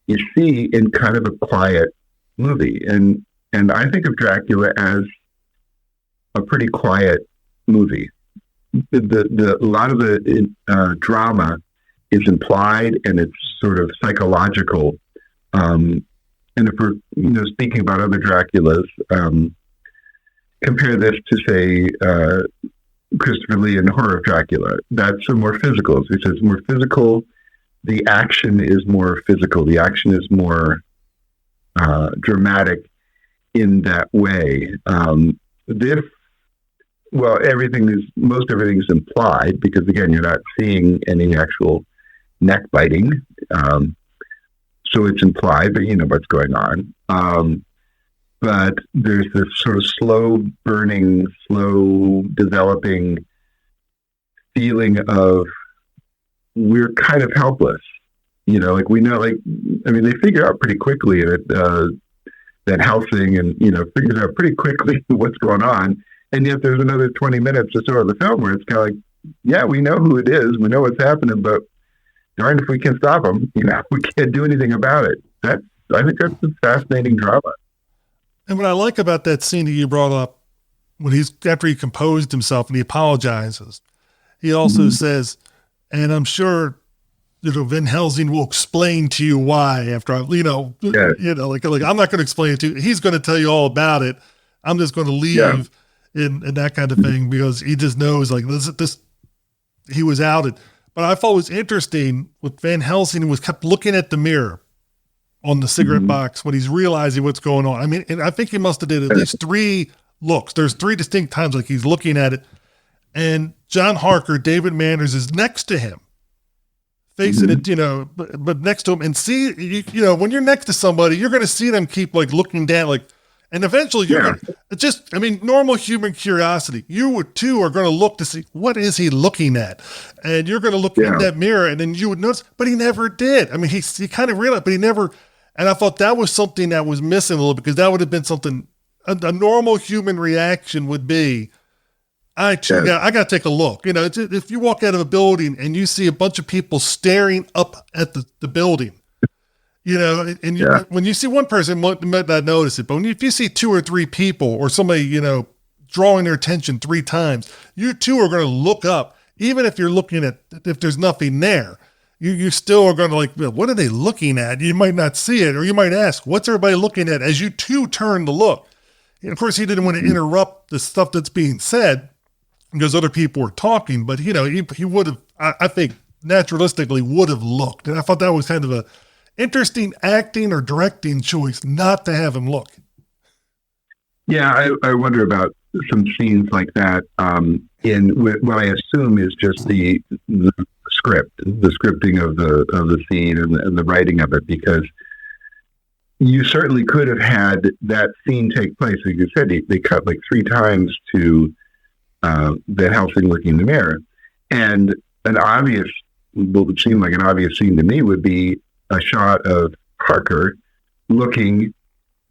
you see in kind of a quiet movie. And I think of Dracula as a pretty quiet movie. A lot of the drama is implied, and it's sort of psychological. And if we're speaking about other Draculas, compare this to say Christopher Lee in Horror of Dracula. That's more physical. As he says, more physical. The action is more physical. The action is more dramatic in that way. Most everything is implied because, again, you're not seeing any actual neck biting. So it's implied, but you know what's going on. But there's this sort of slow burning, slow developing feeling of we're kind of helpless. We know, they figure out pretty quickly that Helsing figures out pretty quickly what's going on. And yet there's another 20 minutes or so of the film where it's kind of like, yeah, we know who it is. We know what's happening, but darn if we can stop him. We can't do anything about it. I think that's a fascinating drama. And what I like about that scene that you brought up, after he composed himself and he apologizes, he also says, and I'm sure, Van Helsing will explain to you why after I'm not going to explain it to you. He's going to tell you all about it. I'm just going to leave in that kind of thing because he just knows this he was outed. But I thought it was interesting with Van Helsing kept looking at the mirror on the cigarette box when he's realizing what's going on. I mean, and I think he must have did at least 3 looks. There's 3 distinct times he's looking at it. And John Harker, David Manners, is next to him, facing it, but next to him. And see, when you're next to somebody, you're going to see them keep looking down, and eventually you're normal human curiosity. You too are going to look to see what is he looking at, and you're going to look in that mirror, and then you would notice, but he never did. I mean, he kind of realized, but he never. And I thought that was something that was missing a little, because that would have been something a normal human reaction would be. I got to take a look. If you walk out of a building and you see a bunch of people staring up at the building, when you see one person, you might not notice it, but if you see 2 or 3 people or somebody, drawing their attention 3 times, you too are going to look up, even if you're looking at, if there's nothing there, you still are going to what are they looking at? You might not see it, or you might ask, what's everybody looking at, as you too turn to look. And of course, he didn't want to interrupt the stuff that's being said because other people were talking, but he would have, I think, naturalistically would have looked. And I thought that was kind of a interesting acting or directing choice not to have him look. Yeah, I wonder about some scenes like that in what I assume is just the script, the scripting of the scene and the writing of it, because you certainly could have had that scene take place. Like you said, they cut 3 times to Van Helsing looking in the mirror, and what would seem like an obvious scene to me would be a shot of Harker looking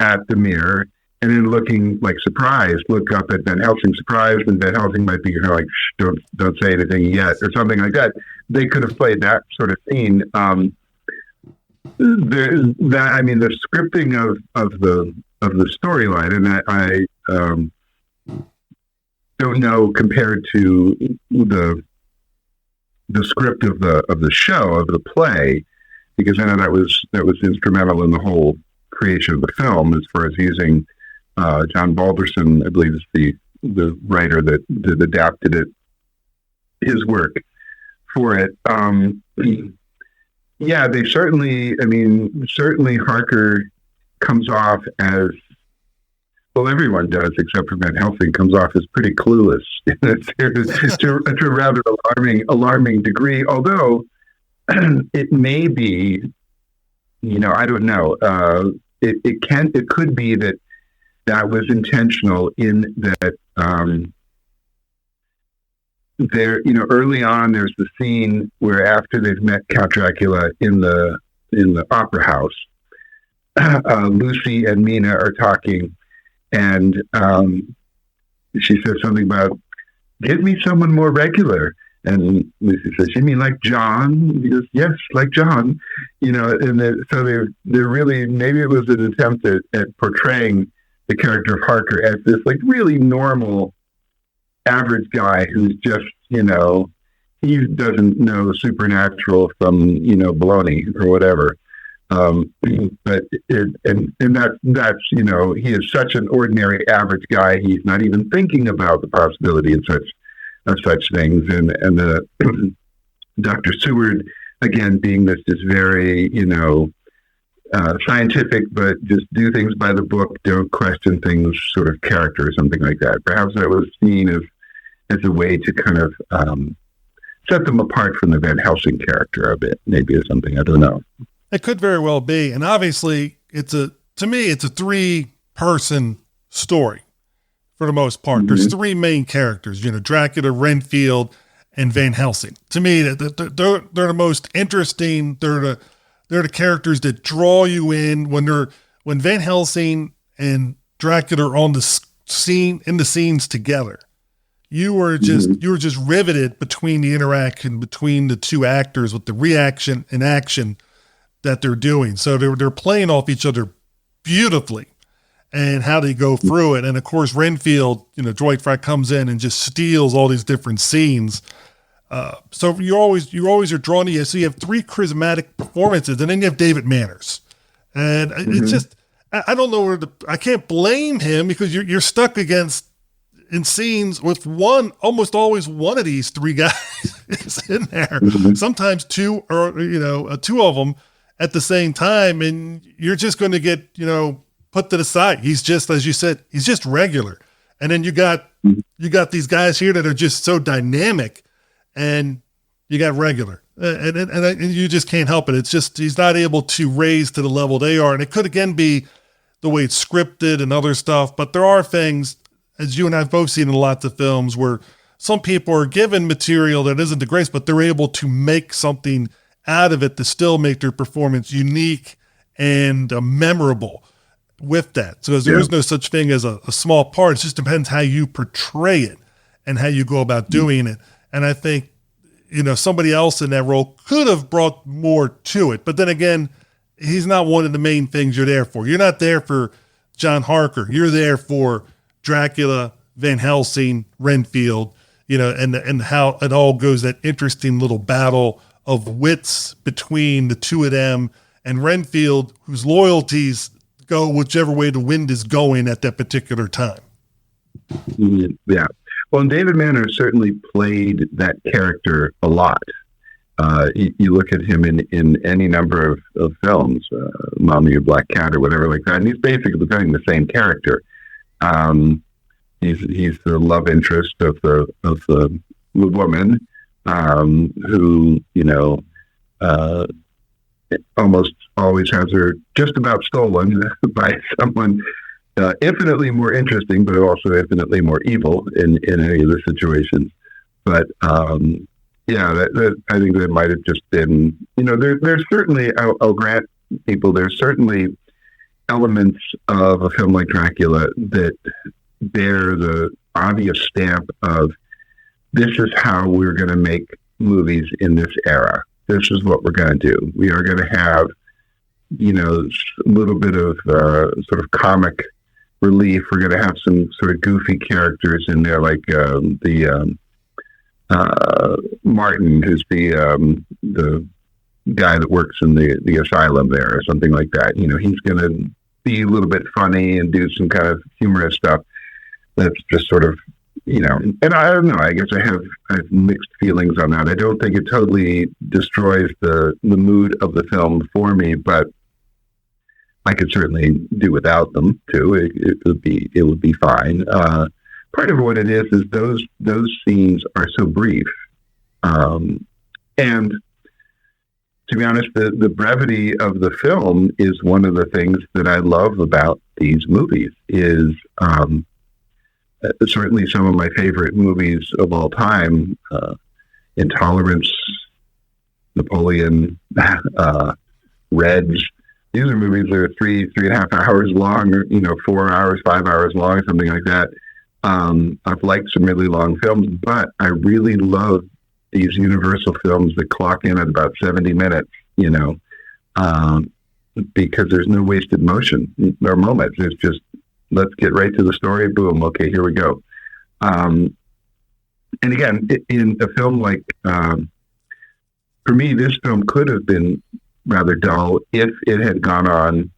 at the mirror and then looking surprised, look up at Van Helsing surprised, and Van Helsing might be shh, don't say anything yet, or something like that. They could have played that sort of scene. The scripting of the storyline, and I don't know compared to the script of the show, of the play, because I know that was instrumental in the whole creation of the film, as far as using John Balderson, I believe, is the writer that adapted it, his work for it. Yeah, they certainly Harker comes off as, well, everyone does except for Van Helsing, comes off as pretty clueless to a rather alarming degree, although it may be, I don't know, it could be that was intentional, in that there, early on, there's the scene where, after they've met Count Dracula in the opera house, Lucy and Mina are talking, and she says something about, "Get me someone more regular." And Lucy says, "You mean like John?" And he goes, "Yes, like John." And they're really, maybe it was an attempt at portraying the character of Harker as this like really normal, average guy who's just, he doesn't know supernatural from, baloney or whatever. But that's he is such an ordinary average guy. He's not even thinking about the possibility of such things. And the Dr. Seward, again, being this just very, scientific, but just do things by the book, don't question things sort of character or something like that. Perhaps that was seen as a way to kind of set them apart from the Van Helsing character a bit, maybe, or something. I don't know. It could very well be. And obviously, to me, it's a 3-person story for the most part. Mm-hmm. There's 3 main characters, Dracula, Renfield, and Van Helsing. To me, they're the most interesting. They're the characters that draw you in when Van Helsing and Dracula are on the scene, in the scenes together. You were just riveted between the interaction between the 2 actors with the reaction and action that they're doing. So they're playing off each other beautifully, and how they go through it. And of course, Renfield, Dwight Frye comes in and just steals all these different scenes. So you always are drawn to you. So you have 3 charismatic performances, and then you have David Manners, and it's just, I don't know I can't blame him, because you're stuck in scenes with almost always one of these 3 guys is in there. Mm-hmm. Sometimes 2 or 2 of them at the same time, and you're just going to get put to the side. He's just, as you said, he's just regular, and then you got these guys here that are just so dynamic, and you got regular, and you just can't help it. It's just he's not able to raise to the level they are, and it could again be the way it's scripted and other stuff. But there are things, as you and I have both seen in lots of films, where some people are given material that isn't the greatest, but they're able to make something out of it to still make their performance unique and memorable with that. So there is no such thing as a small part. It just depends how you portray it and how you go about doing it. And I think, somebody else in that role could have brought more to it. But then again, he's not one of the main things you're there for. You're not there for John Harker. You're there for Dracula, Van Helsing, Renfield, and how it all goes, that interesting little battle of wits between the 2 of them, and Renfield, whose loyalties go whichever way the wind is going at that particular time. Yeah. Well, and David Manners certainly played that character a lot. You look at him in any number of films, Mommy or Black Cat or whatever like that, and he's basically playing the same character. He's the love interest of the woman, who almost always has her just about stolen by someone infinitely more interesting, but also infinitely more evil in any of the situations. But I think that might have just been, there's certainly, I'll grant people, there's certainly elements of a film like Dracula that bear the obvious stamp of, this is how we're going to make movies in this era. This is what we're going to do. We are going to have, a little bit of sort of comic relief. We're going to have some sort of goofy characters in there, like Martin, who's the guy that works in the asylum there, or something like that. He's going to be a little bit funny and do some kind of humorous stuff. That's just sort of, and I don't know, I guess I have mixed feelings on that. I don't think it totally destroys the mood of the film for me, but I could certainly do without them too. It would be fine. Part of what it is those scenes are so brief. And to be honest, the brevity of the film is one of the things that I love about these movies. Is certainly some of my favorite movies of all time, Intolerance, Napoleon, Reds. These are movies that are 3.5 hours long, or 4 hours, 5 hours long, something like that. I've liked some really long films, but I really love these Universal films that clock in at about 70 minutes, because there's no wasted motion or moments. It's just, let's get right to the story. Boom. Okay, here we go. And again, in a film like, for me, this film could have been rather dull if it had gone on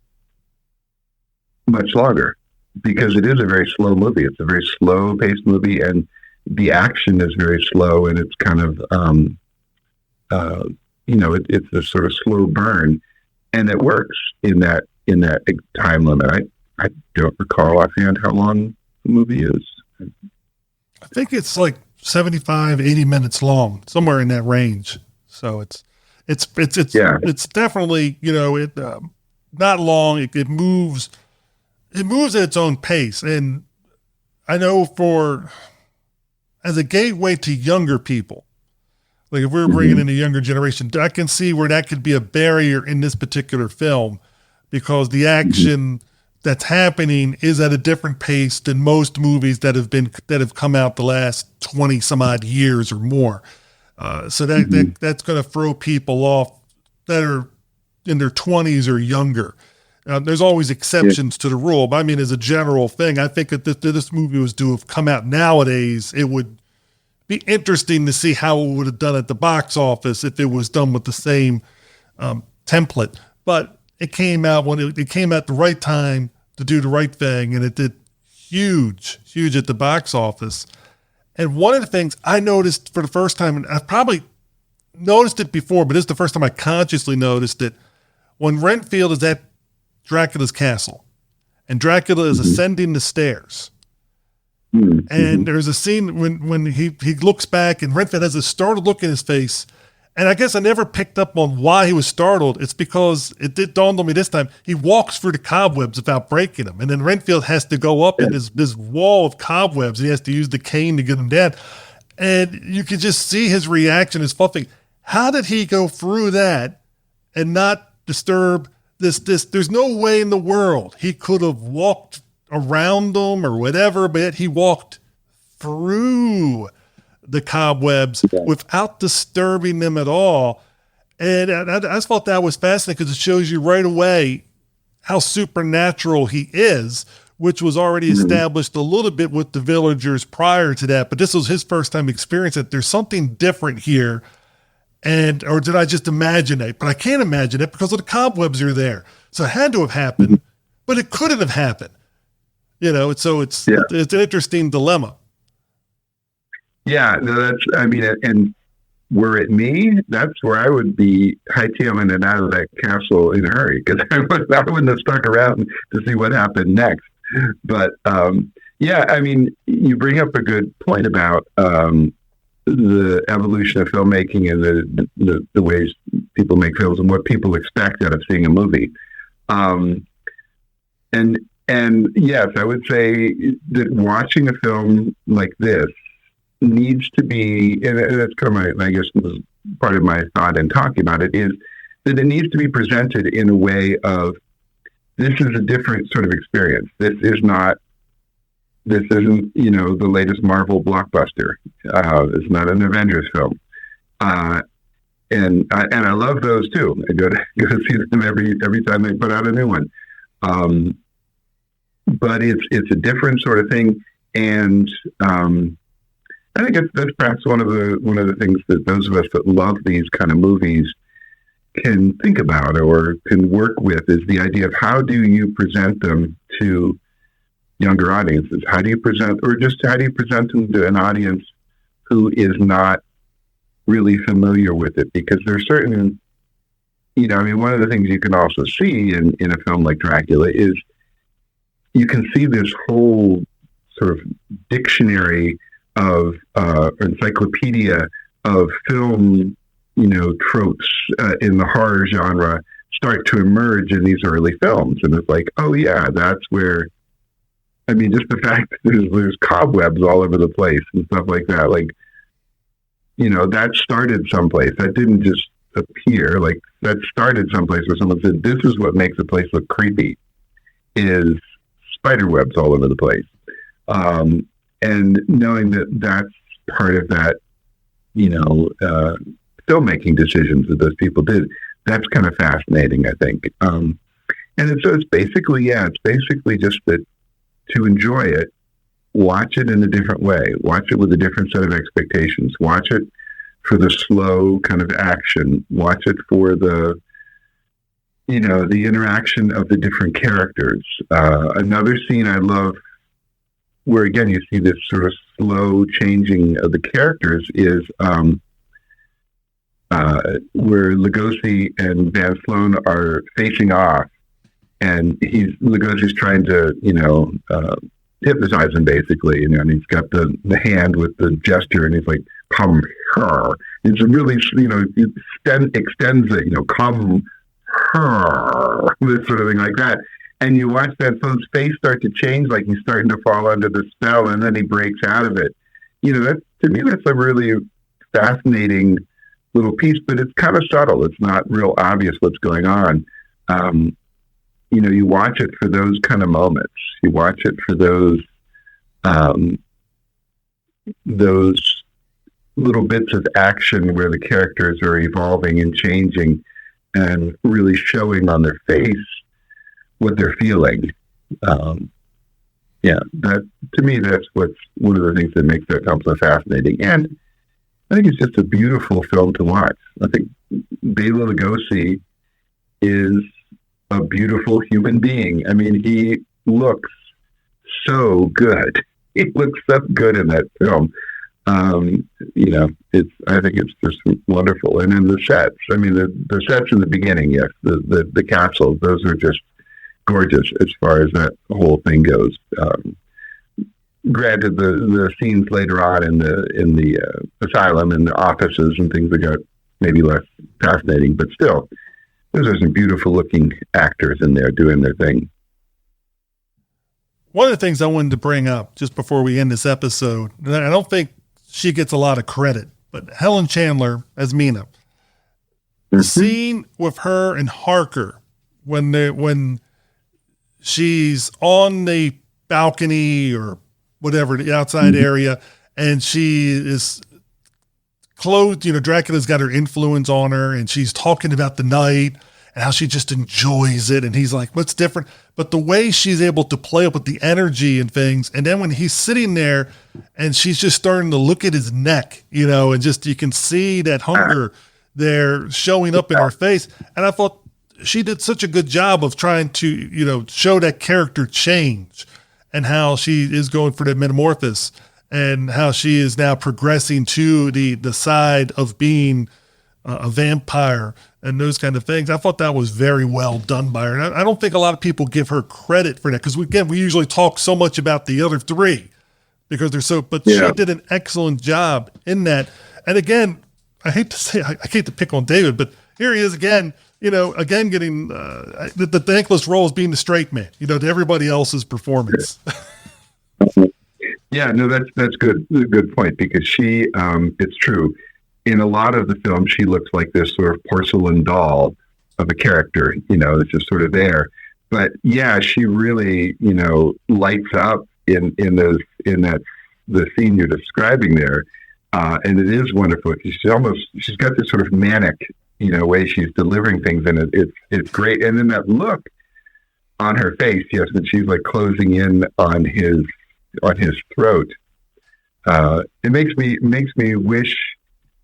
much longer, because it is a very slow movie. It's a very slow-paced movie, and the action is very slow, and it's kind of, it's a sort of slow burn, and it works in that time limit. I don't recall offhand how long the movie is. I think it's like 75, 80 minutes long, somewhere in that range. So it's definitely, not long. It moves at its own pace. And I know as a gateway to younger people, like if we're bringing in a younger generation, I can see where that could be a barrier in this particular film, because the action that's happening is at a different pace than most movies that have come out the last 20 some odd years or more. So that's going to throw people off that are in their 20s or younger. There's always exceptions to the rule, but I mean, as a general thing, I think that this movie was to have come out nowadays, it would be interesting to see how it would have done at the box office if it was done with the same template. But it came out when it came at the right time to do the right thing, and it did huge at the box office. And one of the things I noticed for the first time, and I've probably noticed it before, but this is the first time I consciously noticed it, when Renfield is at Dracula's castle, and Dracula is ascending the stairs. And there's a scene when he looks back, and Renfield has a startled look in his face. And I guess I never picked up on why he was startled. It's because it dawned on me this time. He walks through the cobwebs without breaking them. And then Renfield has to go up in this wall of cobwebs. He has to use the cane to get them down. And you can just see his reaction is fluffing. How did he go through that and not disturb this? There's no way in the world he could have walked around them or whatever, but yet he walked through the cobwebs without disturbing them at all. And I just thought that was fascinating, because it shows you right away how supernatural he is, which was already established a little bit with the villagers prior to that. But this was his first time experiencing it. There's something different here. Or did I just imagine it? But I can't imagine it because of the cobwebs are there. So it had to have happened, but it couldn't have happened. So it's an interesting dilemma. Yeah, no, and were it me, that's where I would be hightailing it out of that castle in a hurry, because I wouldn't have stuck around to see what happened next. But you bring up a good point about the evolution of filmmaking and the ways people make films and what people expect out of seeing a movie. And yes, I would say that watching a film like this needs to be, and that's kind of I guess was part of my thought in talking about it, is that it needs to be presented in a way of, this is a different sort of experience. This isn't, the latest Marvel blockbuster. It's not an Avengers film. And I love those too. I go to see them every time they put out a new one. But it's a different sort of thing, and I think that's perhaps one of the things that those of us that love these kind of movies can think about or can work with, is the idea of how do you present them to younger audiences? How do you present them to an audience who is not really familiar with it? Because there's certain, one of the things you can also see in a film like Dracula is you can see this whole sort of dictionary of encyclopedia of film, tropes in the horror genre start to emerge in these early films. And it's like, oh yeah, that's where, just the fact that there's cobwebs all over the place and stuff like that. Like, that started someplace. That didn't just appear. Like, that started someplace where someone said, this is what makes a place look creepy, is spider webs all over the place. And knowing that that's part of that filmmaking decisions that those people did. That's kind of fascinating, I think. So it's basically just that to enjoy it, watch it in a different way, watch it with a different set of expectations, watch it for the slow kind of action, watch it for the interaction of the different characters. Another scene I love, where again you see this sort of slow changing of the characters, is where Lugosi and Van Sloan are facing off, and Lugosi's trying to hypnotize him basically, and he's got the hand with the gesture, and he's like, "Come here." It's really extends it, "Come here," this sort of thing like that. And you watch that Sloan's face start to change, like he's starting to fall under the spell, and then he breaks out of it. That, to me, that's a really fascinating little piece, but it's kind of subtle. It's not real obvious what's going on. You watch it for those kind of moments. You watch it for those little bits of action where the characters are evolving and changing and really showing on their face what they're feeling. That, to me, that's what's one of the things that makes that film so fascinating. And I think it's just a beautiful film to watch. I think Bela Lugosi is a beautiful human being. I mean, he looks so good. He looks so good in that film. I think it's just wonderful. And then the sets. I mean, the sets in the beginning, yes, the capsules, those are just gorgeous as far as that whole thing goes. Granted, the scenes later on in the asylum and the offices and things that got maybe less fascinating, but still, those are some beautiful looking actors in there doing their thing. One of the things I wanted to bring up just before we end this episode, and I don't think she gets a lot of credit, but Helen Chandler as Mina, the scene with her and Harker when she's on the balcony or whatever, the outside area, and she is clothed, Dracula's got her influence on her, and she's talking about the night and how she just enjoys it. And he's like, what's different? But the way she's able to play up with the energy and things. And then when he's sitting there and she's just starting to look at his neck, and just, you can see that hunger there showing up in her face. And I thought she did such a good job of trying to, show that character change and how she is going for the metamorphosis and how she is now progressing to the side of being a vampire and those kind of things. I thought that was very well done by her. And I don't think a lot of people give her credit for that, because we usually talk so much about the other three because they're so, but she did an excellent job in that. And again, I hate to pick on David, but here he is again, getting the thankless role as being the straight man, to everybody else's performance. Yeah, no, that's good. Good point, because she, it's true. In a lot of the film, she looks like this sort of porcelain doll of a character, it's just sort of there. But yeah, she really, lights up in the scene you're describing there. And it is wonderful. She's got this sort of manic, way she's delivering things, and it's great. And then that look on her face, yes, when she's like closing in on his throat, it makes me wish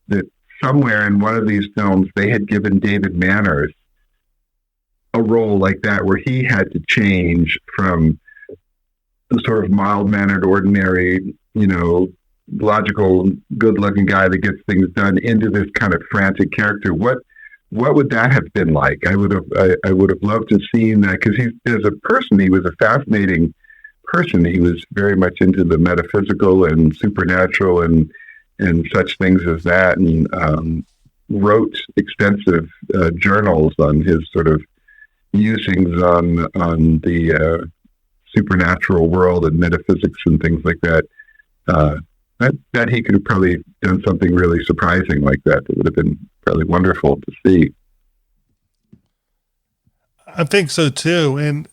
that somewhere in one of these films they had given David Manners a role like that, where he had to change from the sort of mild-mannered, ordinary, logical, good-looking guy that gets things done into this kind of frantic character. What would that have been like? I would have loved to have seen that, because as a person, he was a fascinating person. He was very much into the metaphysical and supernatural and such things as that, and wrote extensive journals on his sort of musings on the supernatural world and metaphysics and things like that. That he could have probably done something really surprising like that. It would have been probably wonderful to see. I think so too. And,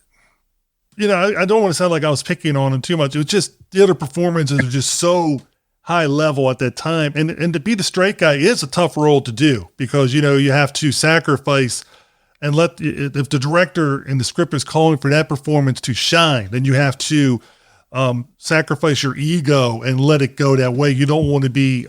I don't want to sound like I was picking on him too much. It was just the other performances are just so high level at that time. And to be the straight guy is a tough role to do because, you know, you have to sacrifice and if the director in the script is calling for that performance to shine, then you have to sacrifice your ego and let it go that way. You don't want to be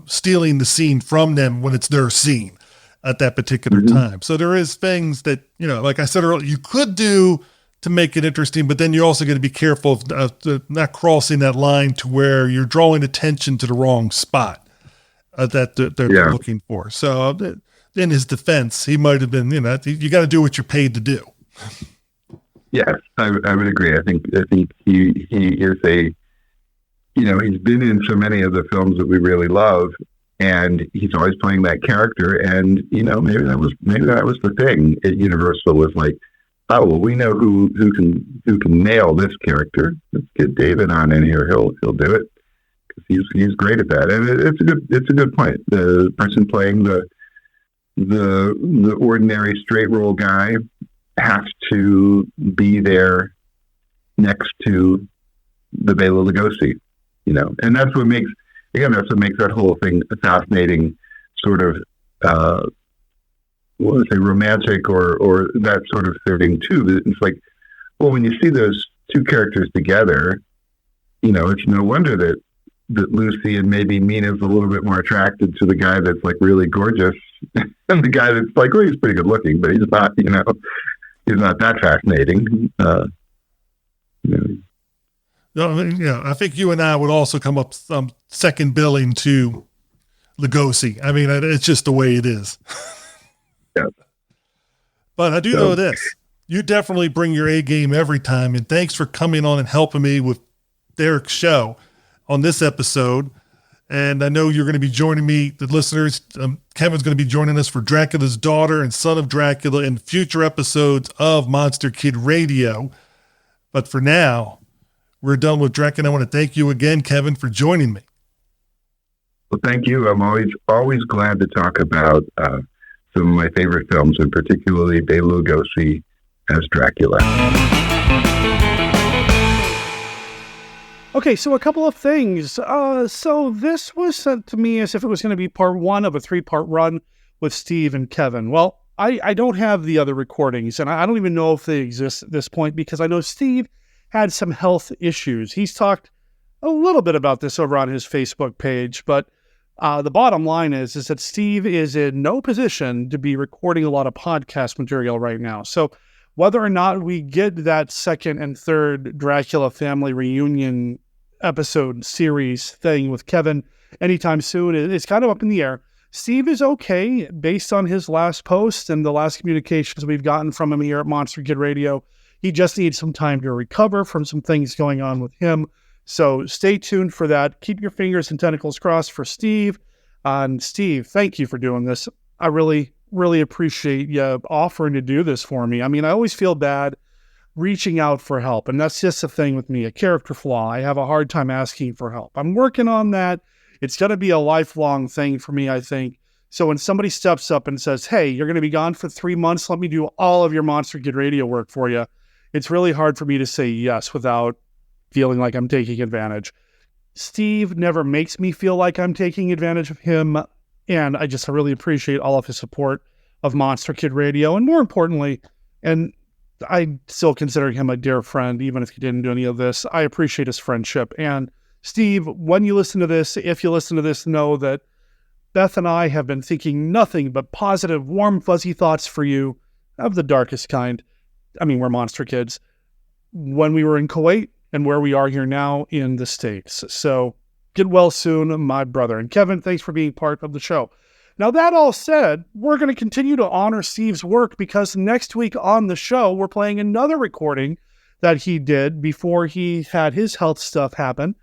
stealing the scene from them when it's their scene at that particular time. So there is things that, you know, like I said earlier, you could do to make it interesting, but then you're also going to be careful of not crossing that line to where you're drawing attention to the wrong spot that they're looking for. So in his defense, he might have been, you know, you got to do what you're paid to do. Yes, I would agree. I think he is he's been in so many of the films that we really love, and he's always playing that character. And you know, maybe that was the thing at Universal was like, oh well, we know who can nail this character. Let's get David on in here. He'll do it because he's great at that. And it's a good point. The person playing the ordinary straight role guy has to be there next to the Bela Lugosi, you know, and that's what makes that whole thing a fascinating sort of, romantic or that sort of thing too. It's like, well, when you see those two characters together, you know, it's no wonder that Lucy and maybe Mina's a little bit more attracted to the guy that's like really gorgeous and the guy that's like, well, he's pretty good looking, but he's not, you know, he's not that fascinating. No, I think you and I would also come up some second billing to Lugosi. I mean, it's just the way it is. Yeah. But I do know this. You definitely bring your A game every time. And thanks for coming on and helping me with Derek's show on this episode. And I know you're going to be joining me, the listeners. Kevin's going to be joining us for Dracula's Daughter and Son of Dracula in future episodes of Monster Kid Radio. But for now, we're done with Dracula. I want to thank you again, Kevin, for joining me. Well, thank you. I'm always glad to talk about some of my favorite films, and particularly Bela Lugosi as Dracula. Okay, so a couple of things. So this was sent to me as if it was going to be part one of a 3-part run with Steve and Kevin. Well, I don't have the other recordings, and I don't even know if they exist at this point because I know Steve had some health issues. He's talked a little bit about this over on his Facebook page, but the bottom line is that Steve is in no position to be recording a lot of podcast material right now. So whether or not we get that second and third Dracula family reunion episode series thing with Kevin anytime soon, it's kind of up in the air. Steve is okay based on his last post and the last communications we've gotten from him here at Monster Kid Radio. He just needs some time to recover from some things going on with him. So stay tuned for that. Keep your fingers and tentacles crossed for Steve. And Steve, thank you for doing this. I really, really appreciate you offering to do this for me. I mean, I always feel bad reaching out for help. And that's just the thing with me, a character flaw. I have a hard time asking for help. I'm working on that. It's going to be a lifelong thing for me, I think. So when somebody steps up and says, hey, you're going to be gone for 3 months, let me do all of your Monster Kid Radio work for you, it's really hard for me to say yes without feeling like I'm taking advantage. Steve never makes me feel like I'm taking advantage of him. And I really appreciate all of his support of Monster Kid Radio. And more importantly, and I still consider him a dear friend, even if he didn't do any of this, I appreciate his friendship. And Steve, when you listen to this, if you listen to this, know that Beth and I have been thinking nothing but positive, warm, fuzzy thoughts for you of the darkest kind. I mean, we're monster kids. When we were in Kuwait and where we are here now in the States. So get well soon, my brother. And Kevin, thanks for being part of the show. Now, that all said, we're going to continue to honor Steve's work because next week on the show, we're playing another recording that he did before he had his health stuff happen.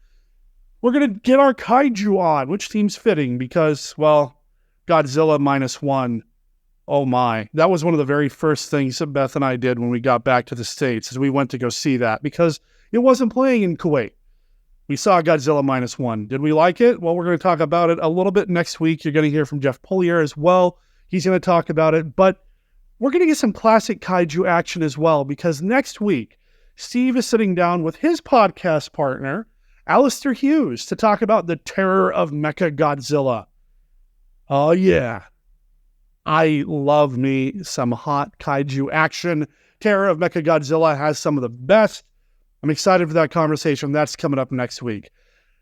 We're going to get our kaiju on, which seems fitting because, well, Godzilla -1. Oh my. That was one of the very first things that Beth and I did when we got back to the States, is we went to go see that because it wasn't playing in Kuwait. We saw Godzilla -1. Did we like it? Well, we're going to talk about it a little bit next week. You're going to hear from Jeff Pullier as well. He's going to talk about it, but we're going to get some classic kaiju action as well because next week, Steve is sitting down with his podcast partner Alistair Hughes to talk about the terror of Mechagodzilla. Oh yeah. I love me some hot kaiju action. Terror of Mechagodzilla has some of the best. I'm excited for that conversation. That's coming up next week.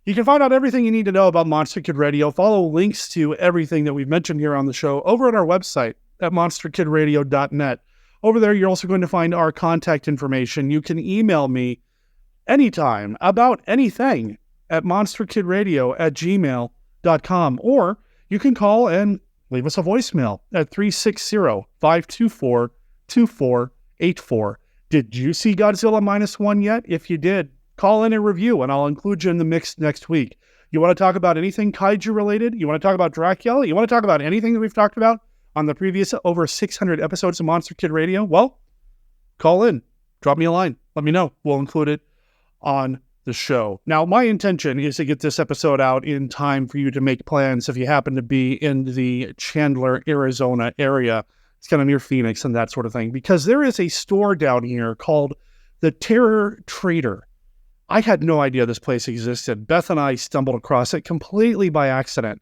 You can find out everything you need to know about Monster Kid Radio. Follow links to everything that we've mentioned here on the show over at our website at monsterkidradio.net. Over there, you're also going to find our contact information. You can email me anytime about anything at monsterkidradio@gmail.com, or you can call and leave us a voicemail at 360-524-2484. Did you see Godzilla -1 yet? If you did, call in a review and I'll include you in the mix next week. You want to talk about anything kaiju related? You want to talk about Dracula? You want to talk about anything that we've talked about on the previous over 600 episodes of Monster Kid Radio? Well, call in, drop me a line, let me know. We'll include it on the show. Now, my intention is to get this episode out in time for you to make plans if you happen to be in the Chandler, Arizona area. It's kind of near Phoenix and that sort of thing, because there is a store down here called the Terror Trader. I had no idea this place existed. Beth and I stumbled across it completely by accident.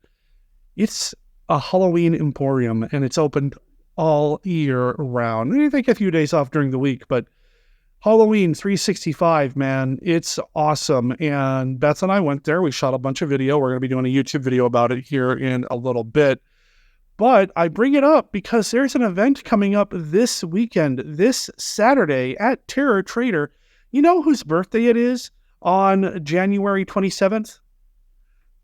It's a Halloween emporium, and it's open all year round. I take a few days off during the week, but Halloween 365, man, it's awesome. And Beth and I went there. We shot a bunch of video. We're going to be doing a YouTube video about it here in a little bit. But I bring it up because there's an event coming up this weekend, this Saturday at Terror Trader. You know whose birthday it is on January 27th?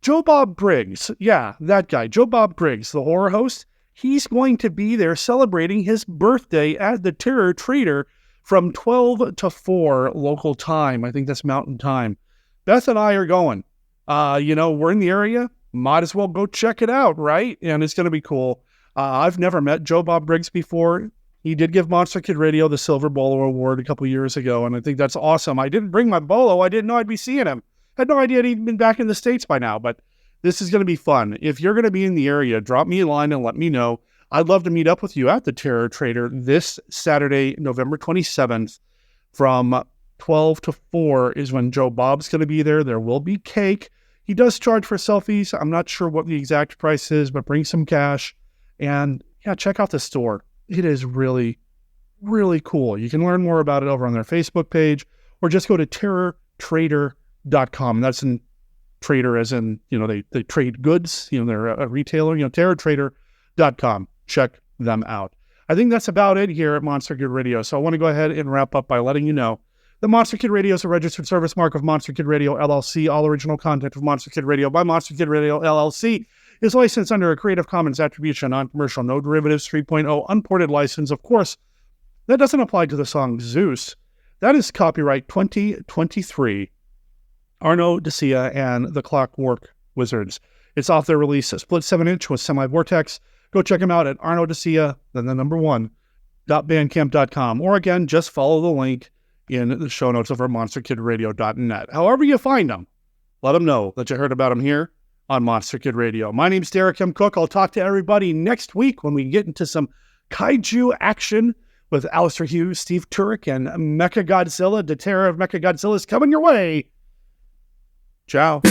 Joe Bob Briggs. Yeah, that guy, Joe Bob Briggs, the horror host. He's going to be there celebrating his birthday at the Terror Trader from 12 to 4 local time. I think that's Mountain Time. Beth and I are going. We're in the area. Might as well go check it out, right? And it's going to be cool. I've never met Joe Bob Briggs before. He did give Monster Kid Radio the Silver Bolo Award a couple years ago, and I think that's awesome. I didn't bring my bolo. I didn't know I'd be seeing him. Had no idea he'd been back in the States by now, but this is going to be fun. If you're going to be in the area, drop me a line and let me know. I'd love to meet up with you at the Terror Trader this Saturday, November 27th, from 12 to 4 is when Joe Bob's going to be there. There will be cake. He does charge for selfies. I'm not sure what the exact price is, but bring some cash. And yeah, check out the store. It is really, really cool. You can learn more about it over on their Facebook page, or just go to terrortrader.com. That's in trader as in, they trade goods. They're a retailer, terrortrader.com. Check them out. I think that's about it here at Monster Kid Radio. So I want to go ahead and wrap up by letting you know that Monster Kid Radio is a registered service mark of Monster Kid Radio, LLC. All original content of Monster Kid Radio by Monster Kid Radio, LLC is licensed under a Creative Commons Attribution, Non-Commercial, No Derivatives 3.0 unported license. Of course, that doesn't apply to the song Zeus. That is copyright 2023, Arno Decia and the Clockwork Wizards. It's off their release, a split 7-inch with semi-vortex. Go check them out at Arno Decia, then the number 1.bandcamp.com. Or again, just follow the link in the show notes over at monsterkidradio.net. However you find them, let them know that you heard about them here on Monster Kid Radio. My name's Derek M. Cook. I'll talk to everybody next week when we get into some kaiju action with Alistair Hughes, Steve Turek, and Mechagodzilla. The terror of Mechagodzilla is coming your way. Ciao.